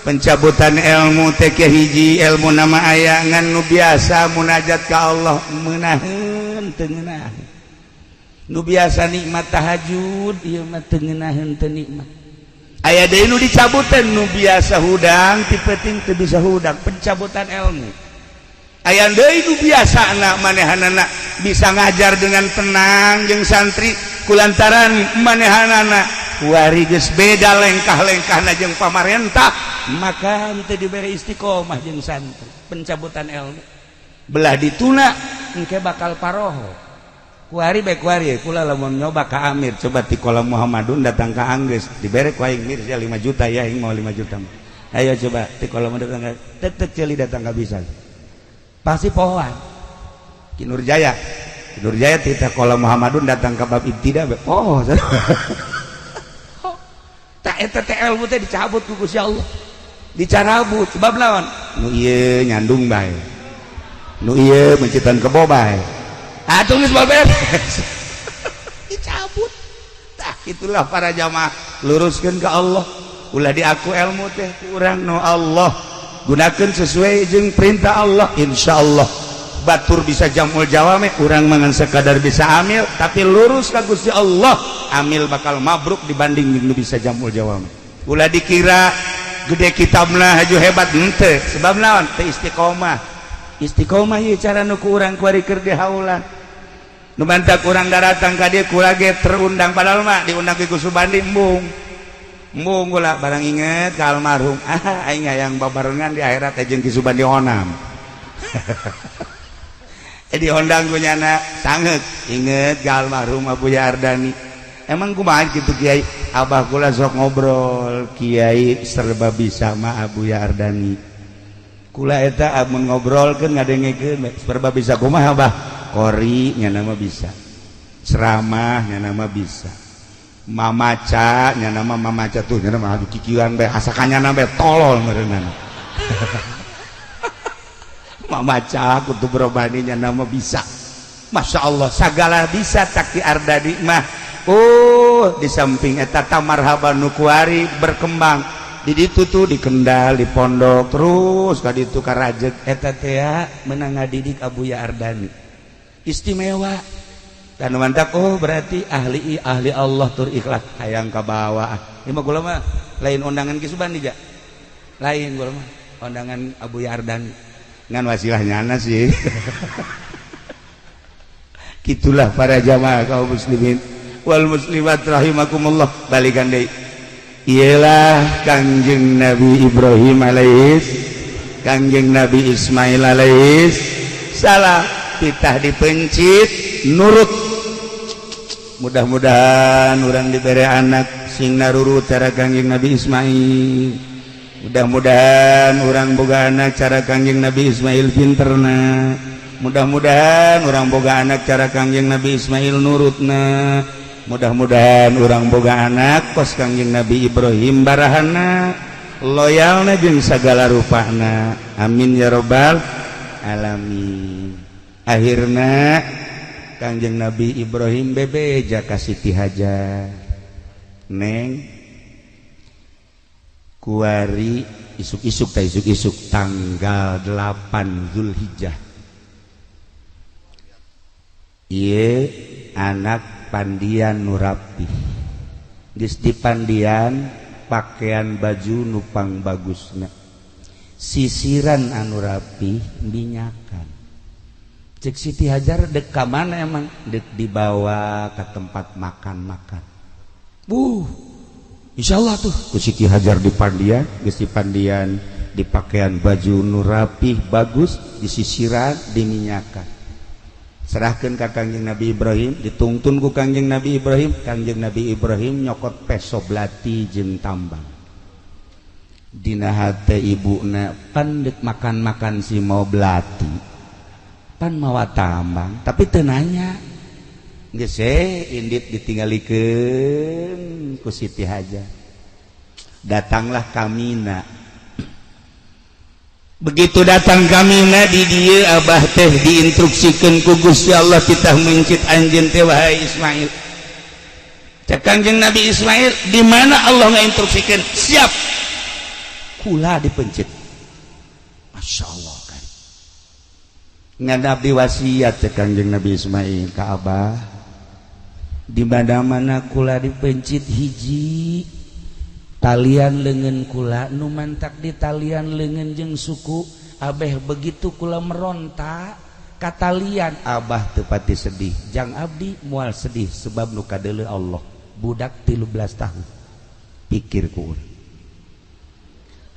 pencabutan ilmu teh hiji ilmu nama aya ngan nu biasa munajat ka Allah meunaheun teu ngeunaheun nu biasa nikmat tahajud ieu mah teu ngeunaheun teu nikmat aya deui nu dicabutan nu biasa hudang ti penting teu bisa hudang pencabutan ilmu aya deui nu biasana manehanana bisa ngajar dengan tenang jeung santri kulantaran manehanana wari geus beda lengkah-lengkahna jeung pamarentah maka teu dibere istiqomah jeung santri pencabutan ilmu belah dituna engke bakal paroho kuari bae kuari kula lamun nyoba ka Amir coba ti kolam Muhammadun datang ka Anggris dibere ku aing mir 5 juta ya aing mau 5 juta Ayo coba di kolam datang tek celi datang nggak bisa. Pasti pohon. Ki Nurjaya tita kolam Muhammadun datang ke bab ibtida oh. Tak eta teh ilmu teh dicabut ku Gusti Allah. Dicarabut sebab lawan. Nu ieu nyandung bae. Nu ieu mencitan kebo bae. Atuh geus beres. Dicabut. Tah itulah para jamaah luruskeun ka Allah. Ulah diaku ilmu teh kurang no Allah. Gunakan sesuai jeung perintah Allah, insyaallah batur bisa jamul jawame, urang mangan sekadar bisa amil tapi lurus ka Gusti Allah, amil bakal mabruk dibanding nu bisa jamul jawame. Ulah dikira gede kitabna haju hebat henteu, sebab naon? Teu istiqomah. Istiqomah ieu cara nu ku urang kuari keur dihaulan. Nu bantak urang datang ka dieu kula ge terundang padahal mah diundang ke Subandi embung gula barang inget ka almarhum aing hayang babarengan di akhirat jeung Ki Subandi onam. Diondang ku nyana sangeuk inget ka almarhum Abuya Ardani. Emang kumaha kitu Kiai? Abah kula sok ngobrol Kiai serba bisa mah Abuya Ardani. Kula eta amun ngobrolkeun ngadengekeun serba bisa kumaha Abah? Kori nya nama bisa. Ceramah nya nama bisa. Mamaca nya nama mamaca tuh nya nama kikieuan bae asakannya bae tolol meureunana. Mamaca kudu berobani nya nama bisa. Masya Allah sagala bisa tak di Ardadi mah. Oh di samping eta tamarhaban nu kuari berkembang di ditu tuh di Kendal di pondok terus ka ditu ka Rajeg eta teh meunang ngadidik Abuya Ardani istimewa. Dan mantap oh berarti ahli Allah tur ikhlas hayang ka bawah. Ieu mah kula mah lain undangan Ki Subandi ja. Lain kula mah undangan Abuya Ardani. Ngan wasilah nyana sih. Kitulah para jamaah kaum muslimin wal muslimat rahimakumullah. Balikan deui. Ialah Kangjeng Nabi Ibrahim alaihis, Kangjeng Nabi Ismail alaihis salam kita dipencit nurut. Mudah-mudahan orang diberi anak sing narurut cara Kangjeng Nabi Ismail. Mudah-mudahan orang boga anak cara Kangjeng Nabi Ismail pinterna. Mudah-mudahan orang boga anak cara Kangjeng Nabi Ismail nurutna. Mudah-mudahan orang boga anak kos Kangjeng Nabi Ibrahim barahana loyalna jeung sagala rupana. Amin ya rabbal alamin. Akhirna Kangjeng Nabi Ibrahim bebeja ka Siti Hajar. Neng kuari isuk-isuk tanggal 8 Zulhijjah. Ieu anak pandian nu rapi. Geus dipandian pakaian baju nupang bagusna. Sisiran anu rapi minyakan. Cek Siti Hajar dek ka mana emang? Dek dibawa ke tempat makan-makan. Insyaallah tuh ku Siti Hajar dipandian, geus dipandian di pakaian baju nu rapih bagus, disisiran, diminyakan. Serahkeun ka Kangjeng Nabi Ibrahim, ditungtun ku Kangjeng Nabi Ibrahim. Kangjeng Nabi Ibrahim nyokot peso belati jeung tambang. Dina hate ibuna pan dek makan-makan si mau belati. Pan mawa tambang tapi teu nanya geus indit ditinggalikeun ku Siti Hajar. Datanglah Kamina. Begitu datang Kamina di dieu abah teh diinstruksikeun ku Gusti Allah titah mencit anjeun teh wahai Ismail. Cek Kangjeng Nabi Ismail di mana Allah ngainstruksikeun siap kula dipencit. Masya Allah kan ngan abdi wasiat cek Kangjeng Nabi Ismail ka abah di mana-mana kula dipencit hiji talian leungeun kula nu mantak di talian leungeun jeung suku abeh begitu kula meronta ka talian abah teu pati sedih jang abdi moal sedih sebab nu kadeuleu Allah budak 13 tahun pikir ku urang.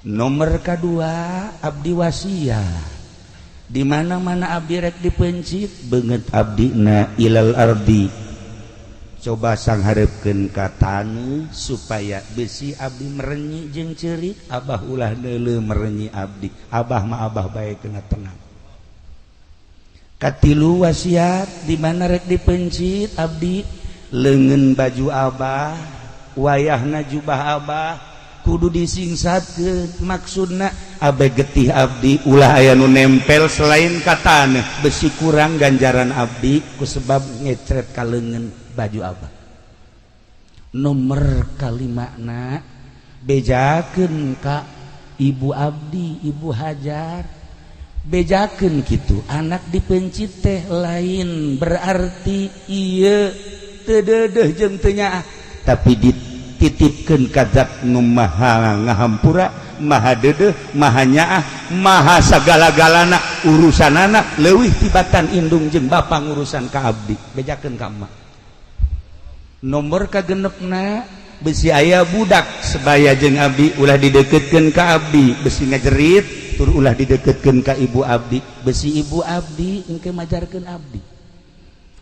Nomor kedua abdi wasiat di mana-mana abdi rek dipencit beungeut abdina ilal ardi coba sangharepkeun ka tanu supaya besi abdi merenyi jeung ceurik abah ulah neuleuh merenyi abdi abah mah abah bae kena tenang katilu wasiat di mana rek dipencit abdi leungeun baju abah wayahna jubah abah kudu disingsatkeun maksudna abah getih abdi ulah aya nu nempel selain katana besi kurang ganjaran abdi kusebab ngecret ka leungeun baju abah nomor kalimakna bejakeun ka ibu abdi ibu hajar bejakeun kitu anak dipencit teh lain berarti ieu teu deudeuh jeung teu nyaah tapi dititipkeun ka zat nu maha ngahampura maha deudeuh maha nyaah maha sagala-galana urusanana leuwih tibatan indung jeung bapa ngurusan ka abdi bejakeun ka emak nomor kagenepna besi aya budak sebaya jeung abdi ulah dideketkeun ka abdi besi ngajerit tur ulah dideketkeun ka ibu abdi besi ibu abdi engke majarkeun abdi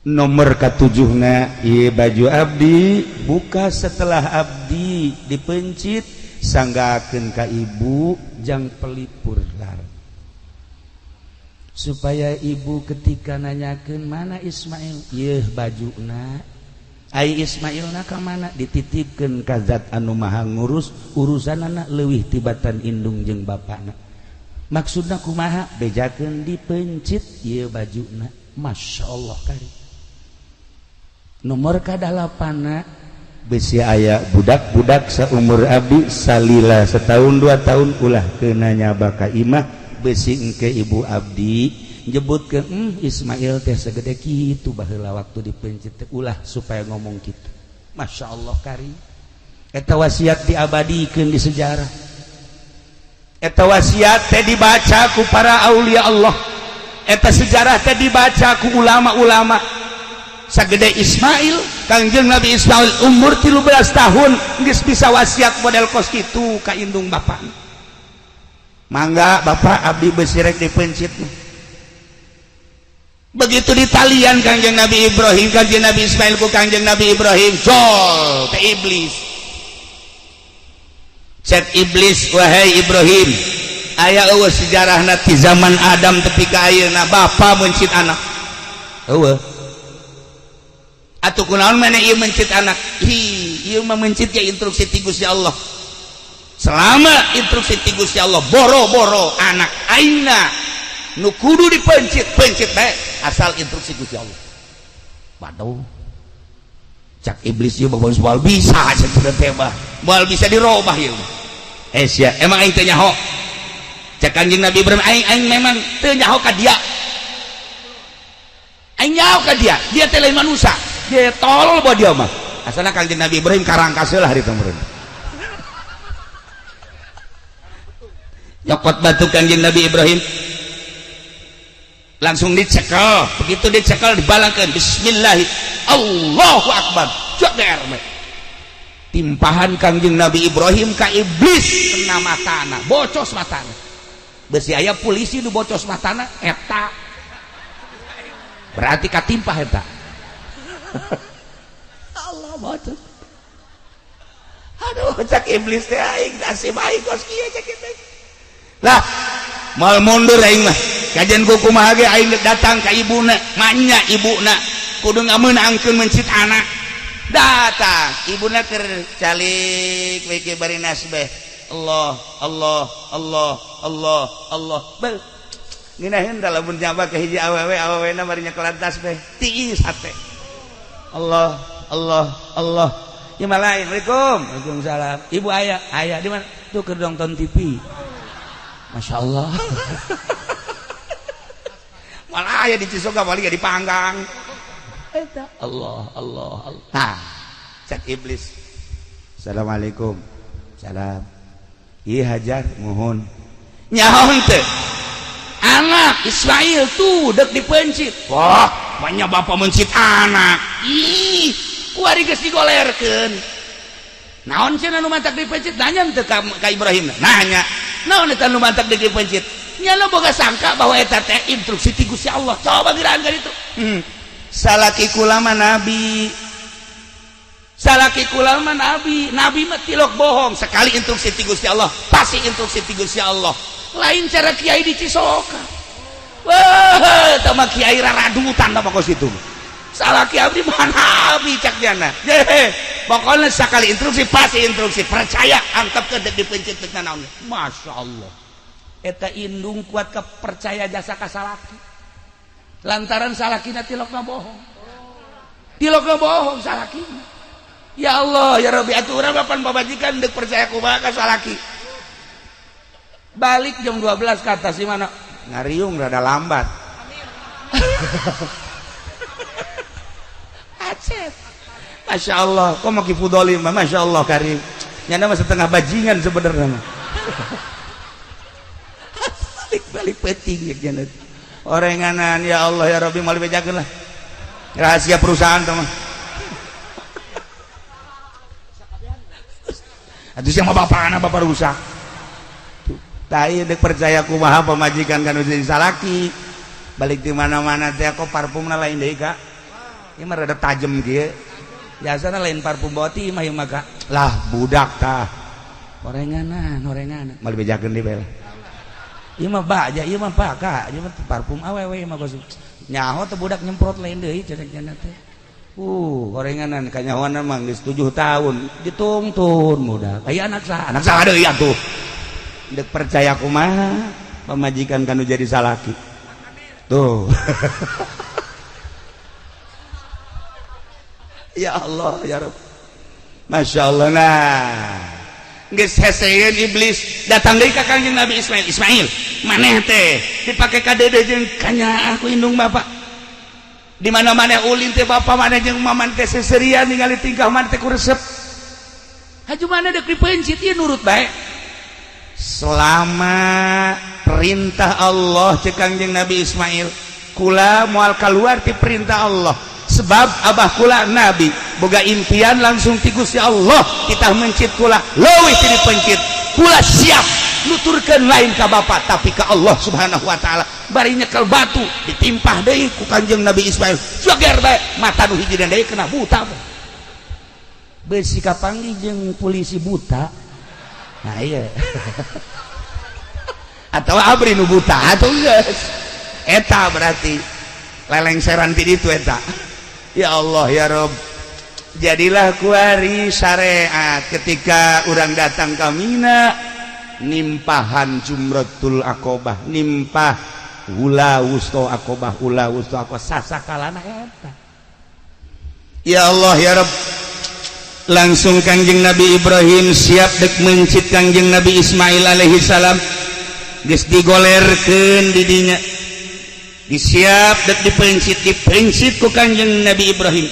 nomor katujuhna ieu baju abdi buka setelah abdi dipencit sanggakeun ka ibu jang pelipur lar supaya ibu ketika nanyakeun mana Ismail yeuh bajuna ai Ismailna ka mana dititipkeun ka zat anu maha ngurus urusanana leuwih tibatan indung jeung bapana maksudna kumaha bejakeun dipencit ieu bajuna masyaallah kari nomor kadalapana besi aya budak-budak saumur abdi salila setahun 2 tahun ulah keuna nyaba ka imah besi engke ibu abdi nyebutkeun Ismail teh segede kitu baheula waktu dipencit teh ulah supaya ngomong kitu masyaallah kari eta wasiat diabadikeun di sejarah eta wasiat teh dibaca ku para aulia Allah eta sejarah teh dibaca ku ulama-ulama sagede Ismail Kangjeng Nabi Ismail umur 13 tahun geus bisa wasiat model kos kitu ka indung bapana mangga bapak abdi besi rek dipencit begitu ditalian Kangjeng Nabi Ibrahim Kangjeng Nabi Ismail ku Kangjeng Nabi Ibrahim jol ke iblis cek iblis wahai Ibrahim aya eueuh sejarahna ti zaman Adam tepi ka ayeuna bapa mencit anak eueuh atuh kunaon maneh ieu mencit anak ieu mah mencit ya instruksi ti Gusti Allah selama instruksi ti Gusti Allah boro-boro anak aina nu kudu dipencit pencit bae asal instruksi Gusti Allah waduh cak iblis ieu bagus moal bisa cenah teh mah moal bisa dirobah ieu sia emang aing teh nyaho cak Kanjeng Nabi Ibrahim aing memang teu nyaho ka dia aing nyaho ka dia teh lain manusia dia tolol bae dia mah asalna Kanjeng Nabi Ibrahim karangkas heula hari teh meureun nyokot batu Kanjeng Nabi Ibrahim langsung dicekel begitu dicekel dibalangkeun bismillah Allahu akbar joder timpahan Kanjeng Nabi Ibrahim ka iblis kena matana bocos matana besi aya polisi nu bocos matana eta berarti katimpah eta Allah bocos aduh cak iblis teh aing nasib aing kos kieu cak kitu lah mal mundur aing mah kajian kumaha ge aing datang ka ibuna manya ibuna kudu ngameunangkeun mencit anak datang ibuna keur calik we ge bari nasbeh Allah Allah Allah Allah Allah bel nginaheun da lamun nyaba ka hiji awewe-awewena bari nyekelan tasbih tiis hate Allah Allah Allah ya malaik Assalamualaikum Waalaikumsalam ibu aya di mana tuh keur nonton TV Masya Allah malah aya di Cisoga balik di Panggang Allah Allah Allah nah cek iblis Assalamualaikum salam ieu hajar mohon nyaho teh anak Ismail tuh dek dipencit wah banyak bapak mencit anak ih kuari geus digolerkeun naon cenah nu mantak dipencit nanya teh ka Ibrahim nanya naon eta nu mantak dipencit nya lo boga sangka bahwa eta teh instruksi ti Gusti Allah coba ngiraan ka ditu salaki kulama nabi salaki kula mah nabi mah tilok bohong sekali instruksi ti Gusti Allah pasti instruksi ti Gusti Allah lain cara kiai di Cisoka wah tama kiai raradutan apa kos itu salaki abdi mah nabi cak jana pokoknya sekali instruksi pasti instruksi percaya angkap ke dipencet teu naon Masya Allah eta indung kuat kepercaya jasa ka salaki lantaran salakina tilokna bohong salakina ya Allah ya Rabbi atuh urang papan babajikan deuk percaya kumaha ka salaki balik jam 12 ke atas di mana ngariung rada lambat acet Masya Allah kok mau kifudolim Masya Allah karim nyana mah setengah bajingan sebenarnya balik peting ya orenganan ya Allah ya Rabbi mal bejakeun lah rahasia perusahaan teman atuh sia mah bapana bapak rusak tah ieu deuk percaya kumaha pamajikan kana jadi salaki balik di mana-mana teh kok parfumna lain deui Kak ieu mah rada tajem kieu biasana lain parfum boti mah ieu mah Kak lah budak tah orenganan mal bejakeun deui bae ieu mah baja ieu mah Kak ieu mah parfum awewe mah kos nyaho teh budak nyemprot lain deui cenah teh orenganan kanyahoan mah geus 7 tahun ditungtun muda aya anak saha deui atuh deuk percaya kumaha pamajikan kanu jadi salaki tuh ya Allah ya Rabb Masya Allah nah geus heseun iblis datang deui ka Kangjeng Nabi Ismail maneh teh dipake ka dede jeung kanya aku indung bapak di mana-mana ulin teh bapak mana jeung maman teh seserian ningali tingkah mana teh kuresep haju mana deuk dipencit ieu nurut bae selama perintah Allah cek Kangjeng Nabi Ismail kula moal keluar ti perintah Allah sebab abah kula nabi boga impian langsung ti Gusti Allah kita mencit kula leuwih ti dipencit kula siap nuturkeun lain ka bapak tapi ka Allah Subhanahu wa taala bari nyekel batu ditimpah deui ku Kanjeng Nabi Ismail joger bae mata nu hiji deui kena buta beusi kapanggih jeung polisi buta nah iya atau abri nu buta atau geus eta berarti lelengseran ti ditu eta ya Allah ya Rabb jadilah kuari syariat ketika urang datang ka Mina nimpahan Jumratul Aqobah nimpah ula wusto Aqobah sasakalana eta ya Allah ya Rabb langsung Kangjeng Nabi Ibrahim siap dek mencit Kangjeng Nabi Ismail alaihi salam geus digolerkeun di dinya disiap dek dipencit ku Kangjeng Nabi Ibrahim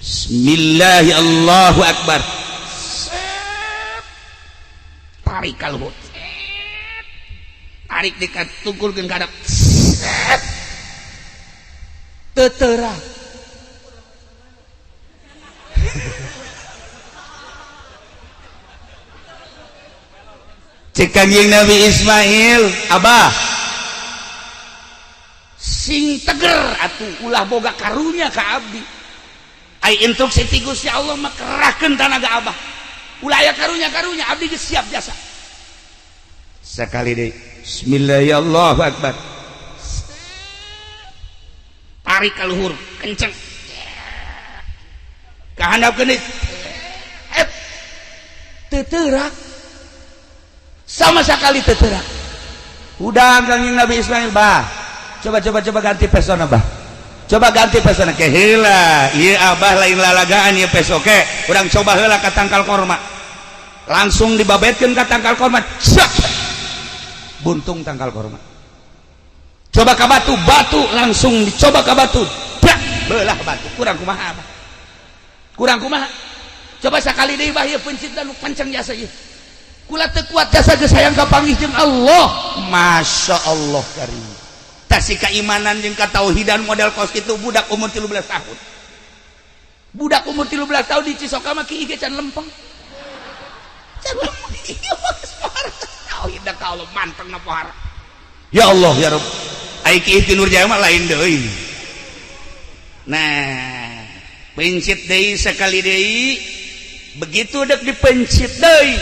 bismillahi Allahu akbar tarik kalhut tarik dekat tungkulkeun kadap teterak cek Kangjeng Nabi Ismail abah sing teger atuh ulah boga karunya ka abdi ai instruksi ti Gusti Allah mah kerahkeun tanaga abah ulah aya karunya abdi geus siap jasa sakali deui bismillahirrahmanirrahim Allahu akbar tarik ka luhur kenceng kahandapkeun deui teterak sama sekali teterak udah Kangjeng Nabi Ismail bah coba ganti pesona bah coba ganti pesona ke heula ieu abah lain lalagaan ieu pesoke urang coba heula ka tangkal korma langsung dibabetkeun ka tangkal korma sak buntung tangkal korma coba ka batu langsung dicoba ka batu brak beulah batu kurang kumaha abah kurang kumaha coba sakali deui bah ieu pencipta nu pancang jasa ieu kula teu kuat jasa geus hayang kapanggih jeung Allah Masya Allah karim tasih keimanan jeung katauhidan model kos kitu budak umur 13 tahun budak umur 13 tahun di Cisoka mah kieu can lempeng can lempeng ieu mah geus pohara tauhid ka Allah manteng na pohara ya Allah ya Rabb ai kieu ti Nurjaya mah lain deui nah pencit deui sekali deui begitu dek dipencit deui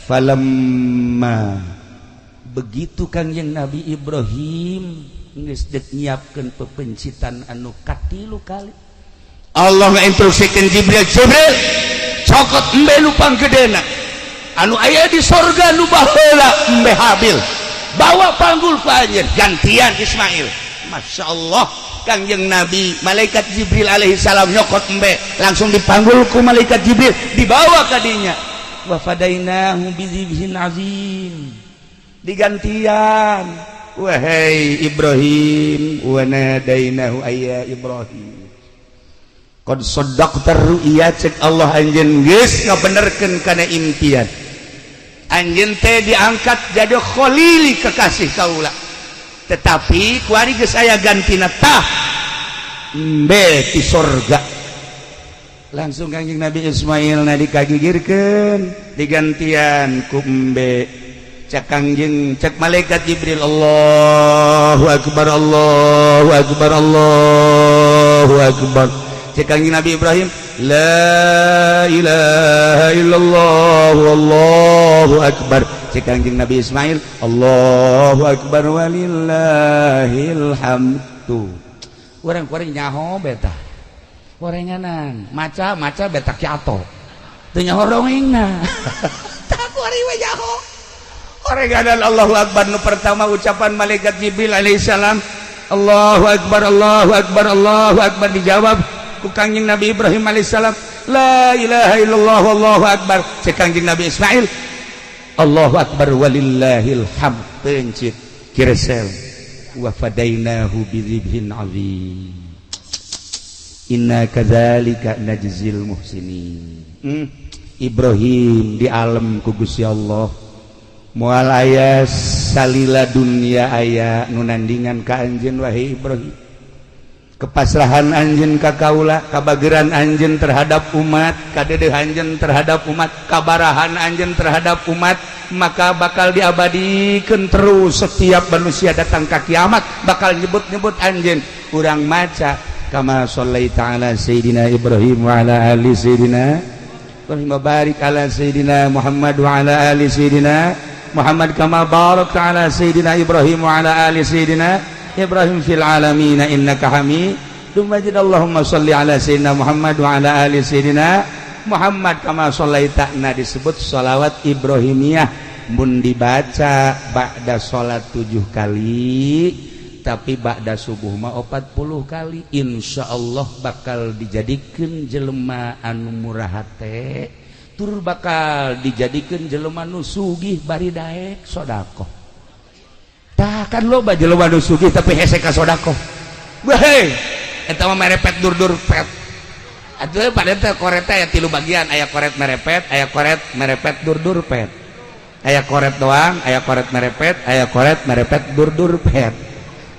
falamma begitu Kangjeng Nabi Ibrahim geus dek nyiapkeun pepencitan anu katilu kali Allah ngainstruksikeun Jibril cokot embe nu panggedena anu aya di sorga nu baheula embe Habil bawa panggul ka anjeun gantian Ismail. Masya Allah Kangjeng Nabi malaikat Jibril alaihi salam nyokot embe langsung dipanggul ku malaikat Jibril dibawa ka dinya wa fadainahu bizibhin azim digantian wahai Ibrahim wa nadainahu ayya Ibrahim qad saddaqta ru'ya cek Allah anjeun geus ngabenerkeun kana impian anjeun teh diangkat jadi khalili kekasih kaula tetapi kuari geus aya gantina tah embe ti sorga langsung Kangjeng Nabi Ismail na dikagigirkeun digantian ku embe cek Kangjeng cek malaikat Jibril Allahu akbar Allahu akbar Allahu akbar cek Kangjeng Nabi Ibrahim la ilaha illallah wallahu akbar cek Kangjeng Nabi Ismail Allahu akbar walillahil hamdu urang-urang nyaho beta gorenganan maca beta kiato teu nyaho dongengna tak kuari we nyaho gorenganan Allahu akbar nu pertama ucapan malaikat Jibril alaihi salam Allahu akbar Allahu akbar Allahu akbar dijawab ku Kangjeng Nabi Ibrahim alaihissalam la ilaha illallah wallahu akbar cek Kangjeng Nabi Ismail Allahu akbar walillahil hamd pencit kiresel wa fadainahu bidzibhin azim inna kadzalika najzil muhsinin. Ibrahim di alam ku Gusti Allah moal aya salila dunia aya nu nandingan ka anjeun wahai Ibrahim kepasrahan anjeun ka kaula kabageran anjeun terhadap umat kadedeh anjeun terhadap umat kabarahan anjeun terhadap umat maka bakal diabadikeun terus setiap manusia datang ka kiamat bakal nyebut-nyebut anjeun urang maca kama shallaita ala sayidina Ibrahim wa ala ali sayidina Ibrahim barik ala sayidina Muhammad wa ala ali sayidina Muhammad kama barakta ala sayidina Ibrahim wa ala ali sayidina Ibrahim fil alamin innaka hamidum majid. Allahumma shalli ala sayyidina Muhammad wa ala ali sayyidina Muhammad kama shallaita na disebut shalawat Ibrahimiyah mun dibaca ba'da salat 7 kali tapi ba'da subuh mah 40 kali insyaallah bakal dijadikeun jelema anu murah hate tur bakal dijadikeun jelema nu sugih bari daek sedekah. Kan loba jelema nu sugih tapi hese ka sedekah. Weh, eta mah merepet dur-dur pet. Atuh pada teh koret aya 3 bagian, aya koret merepet, aya koret merepet dur-dur pet. Aya koret doang, aya koret merepet, aya koret merepet dur-dur pet.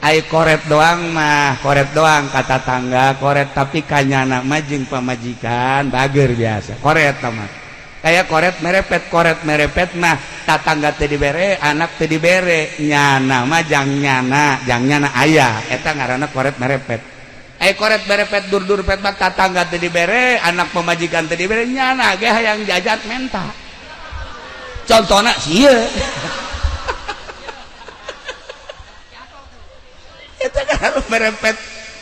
Aya koret doang mah koret doang kata tangga, koret tapi kanyana mah jeung pamajikan bager biasa. Koret mah kayak koret merepet mah tatangga teu dibere anak teu dibere nyana mah jang nyana aya eta ngaranna koret merepet. Koret merepet dur-dur pet mah tatangga teu dibere anak pemajikan teu dibere nyana ge hayang jajat menta contohna sieu eta kan merepet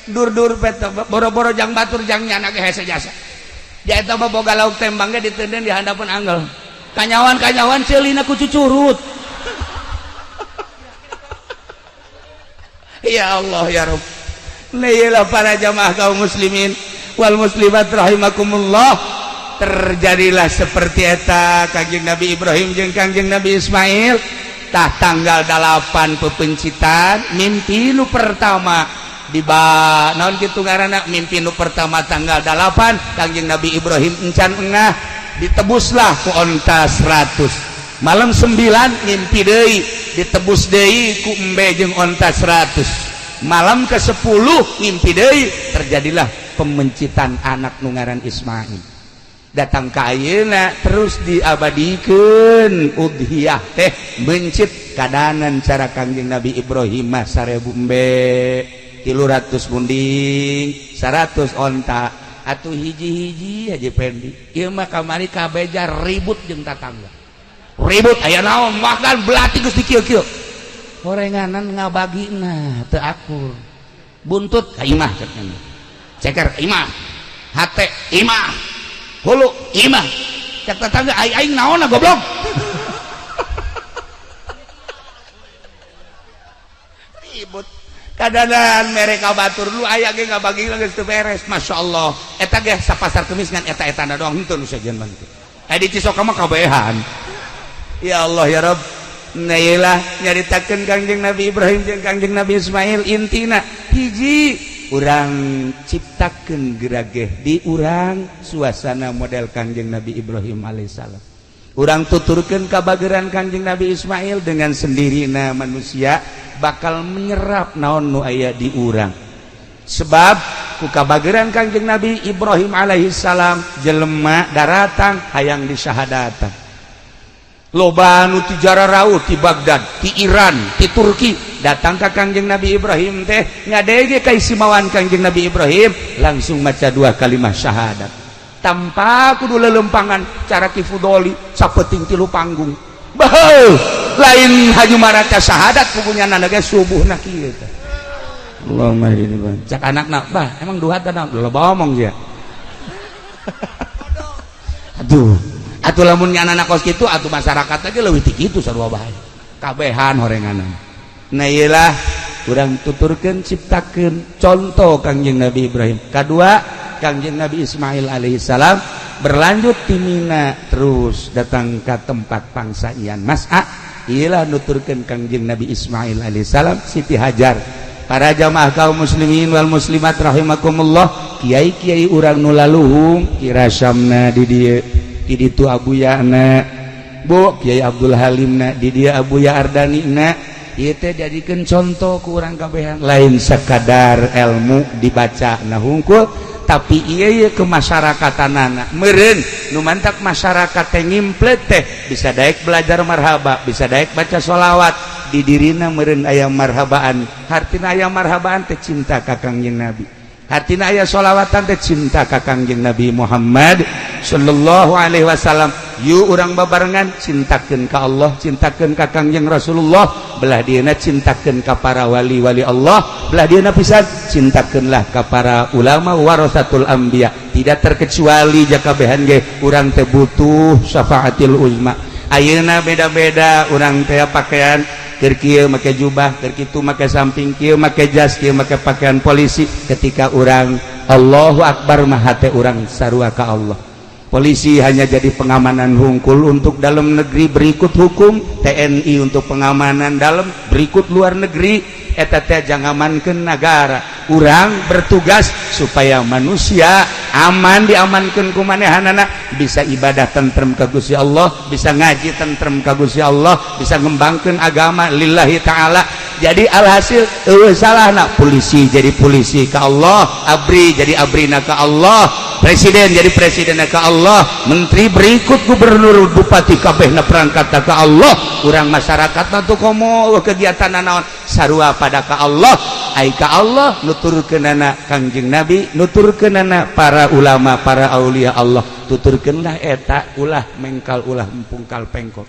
dur-dur pet boro-boro jang batur jang nyana ge hese jasa dia itu mah boga lauk tembangnya ditenden di handapun anggal kanyawan ceulina ku cucurut. Ya Allah ya Rabb. Lailah para jamaah kaum muslimin wal muslimat rahimakumullah terjadilah seperti eta Kangjeng Nabi Ibrahim jeung Kangjeng Nabi Ismail tah tanggal 8 pepencitan mimpi nu pertama naon kitu ngaranna mimpi nu pertama tanggal 8 Kangjeng Nabi Ibrahim encan engah ditebuslah ku onta 100 malam 9 mimpi deui ditebus deui ku embe jeung onta 100 malam ke 10 mimpi deui terjadilah pemencitan anak nu ngaran Ismail datang ka ayeuna terus diabadikeun udhiyah teh mencit kadanan cara Kangjeng Nabi Ibrahim mah 1000 embe 300 munding 100 onta atuh hiji-hiji aja pendi ieu mah kamari kabeja ribut jeung tatangga ribut aya naon makan belati geus dikieu-kieu horenganan ngabagina teu akur buntut ka imah cenah ceker imah hate imah hulu imah cek tetangga aing naon goblok ribut kadang mereka batur lu aya ge ngabagi geus teu beres masyaallah eta ge sapasar kemis ngan eta-etana doang henteu nu sajeun bantu aya di Cisoka mah kabehan ya Allah ya Rabb nailah nyaritakeun Kangjeng Nabi Ibrahim jeung Kangjeng Nabi Ismail intina hiji urang ciptakeun gerageh di urang suasana model Kangjeng Nabi Ibrahim alaihissalam urang tuturkeun kabageran Kangjeng Nabi Ismail dengan sendirina manusia bakal menyerap naon nu aya di urang sebab ku kabageran Kangjeng Nabi Ibrahim alaihissalam jelema daratang hayang disyahadatan loba nu ti Jararaut ti Baghdad ti Iran ti Turki datang ka Kangjeng Nabi Ibrahim teh ngadege kaisimawan Kangjeng Nabi Ibrahim langsung maca 2 kalimat syahadat tanpa kudu lelempangan cara kifudoli sapeting 3 panggung baheu lain haju maraca syahadat pugunyana ge subuhna kieu teh Allahumma ini bang cak anakna bah emang duha teh loba omong sia atuh lamun anak kos kitu atuh masyarakat ge leuwih ti kitu sarua bae kabehan horenganan nah iyalah urang tuturkeun ciptakeun contoh Kangjeng Nabi Ibrahim kadua Kangjeng Nabi Ismail alaihissalam berlanjut di Mina terus datang ke tempat pangsaian Mas'a iyalah nuturkeun Kangjeng Nabi Ismail alaihissalam Siti Hajar para jamaah kaum muslimin wal muslimat rahimakumullah kiai-kiai urang nu laluhung kira Syamna di dieu di ditu abuyana Bu Kiai Abdul Halimna di dia Abuya Ardanina ieu teh jadikeun contoh ku urang kabehan lain sekadar ilmu dibaca na hungkul tapi iya ke masyarakatan meureun nu mantak masyarakat teh ngimplet teh bisa daek belajar marhaba bisa daek baca sholawat di dirina meureun aya marhabaan hartina aya marhabaan teh cinta ka Kangjeng Nabi hartina aya sholawatan teh cinta ka Kangjeng Nabi Muhammad sallallahu alaihi wasallam yuk urang babarengan cintakeun ka Allah cintakeun ka Kangjeng Rasulullah belah dieuna cintakeun ka para wali-wali Allah belah dieuna pisan cintakeunlah ka para ulama warasatul anbiya tidak terkecuali jakabehan ge urang teh butuh syafaatil uzma ayeuna beda-beda urang teh pakaian keur kieu make jubah keur kitu make samping kieu make jas kieu make pakaian polisi ketika urang Allahu akbar mah hate urang sarua ka Allah polisi hanya jadi pengamanan hungkul untuk dalam negeri berikut hukum TNI untuk pengamanan dalam berikut luar negeri eta teh jangamankeun negara urang bertugas supaya manusia aman diamankeun ku manehanana bisa ibadah tentrem ka Gusti Allah bisa ngaji tentrem ka Gusti Allah bisa ngembangkeun agama lillahi taala jadi alhasil salahna polisi jadi polisi ka Allah abri jadi abrina ka Allah presiden jadi presiden ka Allah menteri berikut gubernur bupati kabehna perangkat ka Allah urang masyarakat tuh komo kegiatan naon sarua pada ka Allah ai ka Allah nuturkeunana Kangjeng Nabi nuturkeunana para ulama para aulia Allah tuturkeunlah eta ulah mengkal ulah empungkal pengkol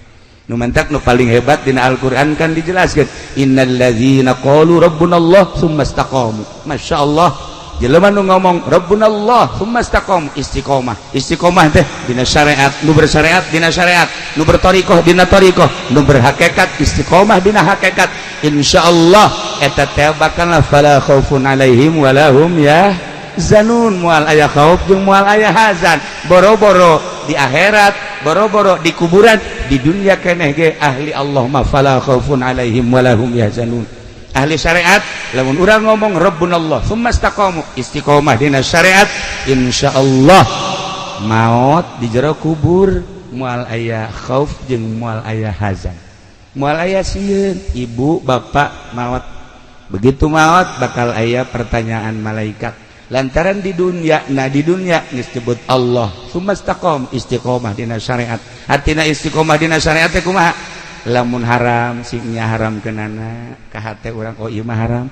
nu mantak nu paling hebat dina Al-Qur'an kan dijelaskeun innalladzina qalu rabbunallah tsumma istaqamu masyaallah jelema nu ngomong rabbunallah tsumma istaqamu istiqomah teh dina syariat nu bersyariat dina syariat nu berthariqah dina thariqah nu berhakikat istiqomah dina hakikat insyaallah eta teh bakal fala khaufun alaihim wala hum yahzanun moal aya khauf jeung moal aya hazan boro-boro di akhirat boro-boro di kuburan di dunia keneh ge ahli Allah ma fala khaufun alaihim wala hum yahzanun ahli syariat lamun urang ngomong rabbunallah tsumma istaqamu istiqomah dina syariat insyaallah maut di jero kubur moal aya khauf jeung moal aya hazan moal aya sieun ibu bapak maut begitu maut bakal aya pertanyaan malaikat lantaran di dunia disebut Allah tsumma istaqam istiqomah dina syariat artina istiqomah dina syariat teh kumaha lamun haram singnya haram kenana ka hate urang oh ieu mah haram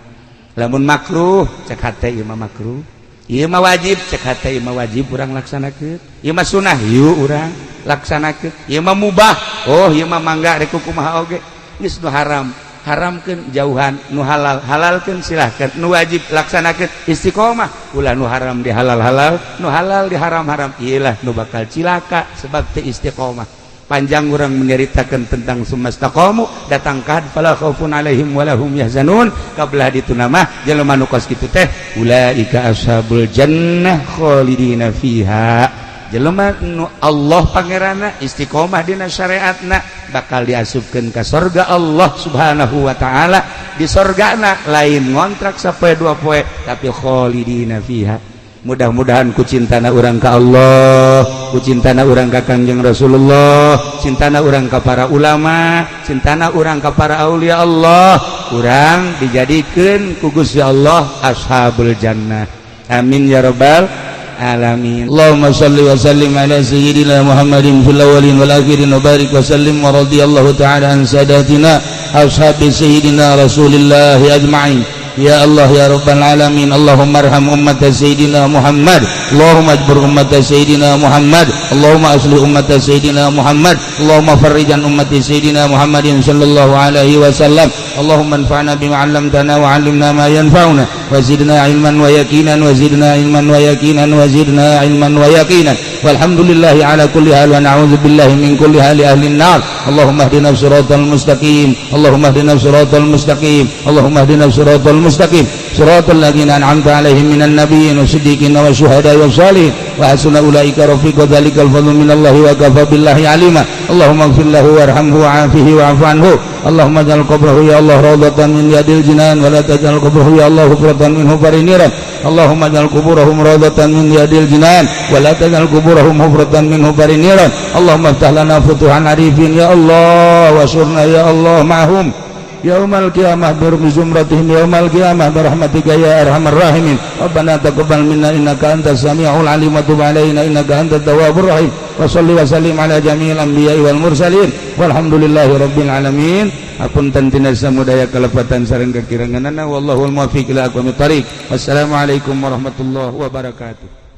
lamun makruh cek hate ieu mah makruh, ieu mah wajib cek hate ieu mah wajib urang laksanakeun, ieu mah sunah yeuh urang laksanakeun, ieu mah mubah oh ieu mah mangga rek kumaha oge, geus nu haram haramkeun jauhan, nu halal halalkeun silahkeun, nu wajib laksanakeun istiqomah, ulah nu haram di halal-halal, nu halal di haram-haram, iyalah nu bakal cilaka sebab teu istiqomah. Panjang orang menceritakan tentang sumastaqamu datang kad fala khaufun alaihim wala hum yahzanun, kabelah ditu nama jelema nu kos kitu teh ulaika ashabul jannah khalidina fiha, jelema nu Allah pangeranna istiqomah dina syariatna bakal diasupkeun ka surga Allah Subhanahu wa taala. Di surgana lain ngontrak sapoe dua poe tapi khalidina fiha. Mudah-mudahan ku cintana urang ka Allah, ku cintana urang ka Kangjeng Rasulullah, cintana urang ka para ulama, cintana urang ka para aulia Allah, urang dijadikeun ku Gusti Allah ashabul jannah. Amin ya rabbal alamin. Allahumma shalli wa sallim ala sayyidina Muhammadin fil awwalin wal akhirin wa barik wa sallim wa radiyallahu ta'ala an sadatina ashabi sayyidina Rasulillah ajma'in. Ya Allah ya Rabbal Alamin, Allahumma arham ummat Sayyidina Muhammad, Allahumma ajbur ummat Sayyidina Muhammad, Allahumma aslih ummat Sayyidina Muhammad, Allahumma farrijan ummat Sayyidina Muhammadin sallallahu alaihi wasallam. Allahumma anfa'na bima 'allamtana wa 'allimna ma yanfa'una wa zidna ilman wa yaqinan wa zidna ilman wa yaqinan wa zidna ilman wa yaqinan. Walhamdulillahi ala kulli hal wa na'udzu billahi min kulli hali ahli an-nar. Allahumma ihdina siratal mustaqim, Allahumma ihdina siratal mustaqim, Allahumma ihdina siratal mustaqim, siratal ladzina an'amta 'alaihim minan nabiyyin wasiddiqin wasyuhada'i wassalihin wa hasuna ulaika rafiqa, dzalikal fadlu minallahi wa kafa billahi 'alima. Allahumma ighfir lahu warhamhu wa'afihi wa'fu anhu. Allahumma ij'al qabrahu ya Allah rawdatan min riyadil jinan wa la taj'al qabrahu ya Allah hufratan min hufarin niran. Allahumma ij'al quburahum rawdatan min riyadil jinan wa la taj'al quburahum hufratan min hufarin niran. Allahumma iftah lana futuhan arifin ya Allah wa surna ya Allah ma'hum yaumal qiyamah bi zumratihim yaumal qiyamah bi rahmatika ya arhamar rahimin. Rabbana taqabbal minna innaka antas samiul alim wa tub alaina innaka antat tawwabur rahim. Wa shalli wa sallim ala jami'il anbiya'i wal mursalin walhamdulillahi rabbil alamin. Apunten tina samudaya kalepatan sareng kakiranganana wallahul muwaffiq ila aqwamit thariq. Wassalamualaikum warahmatullahi wabarakatuh.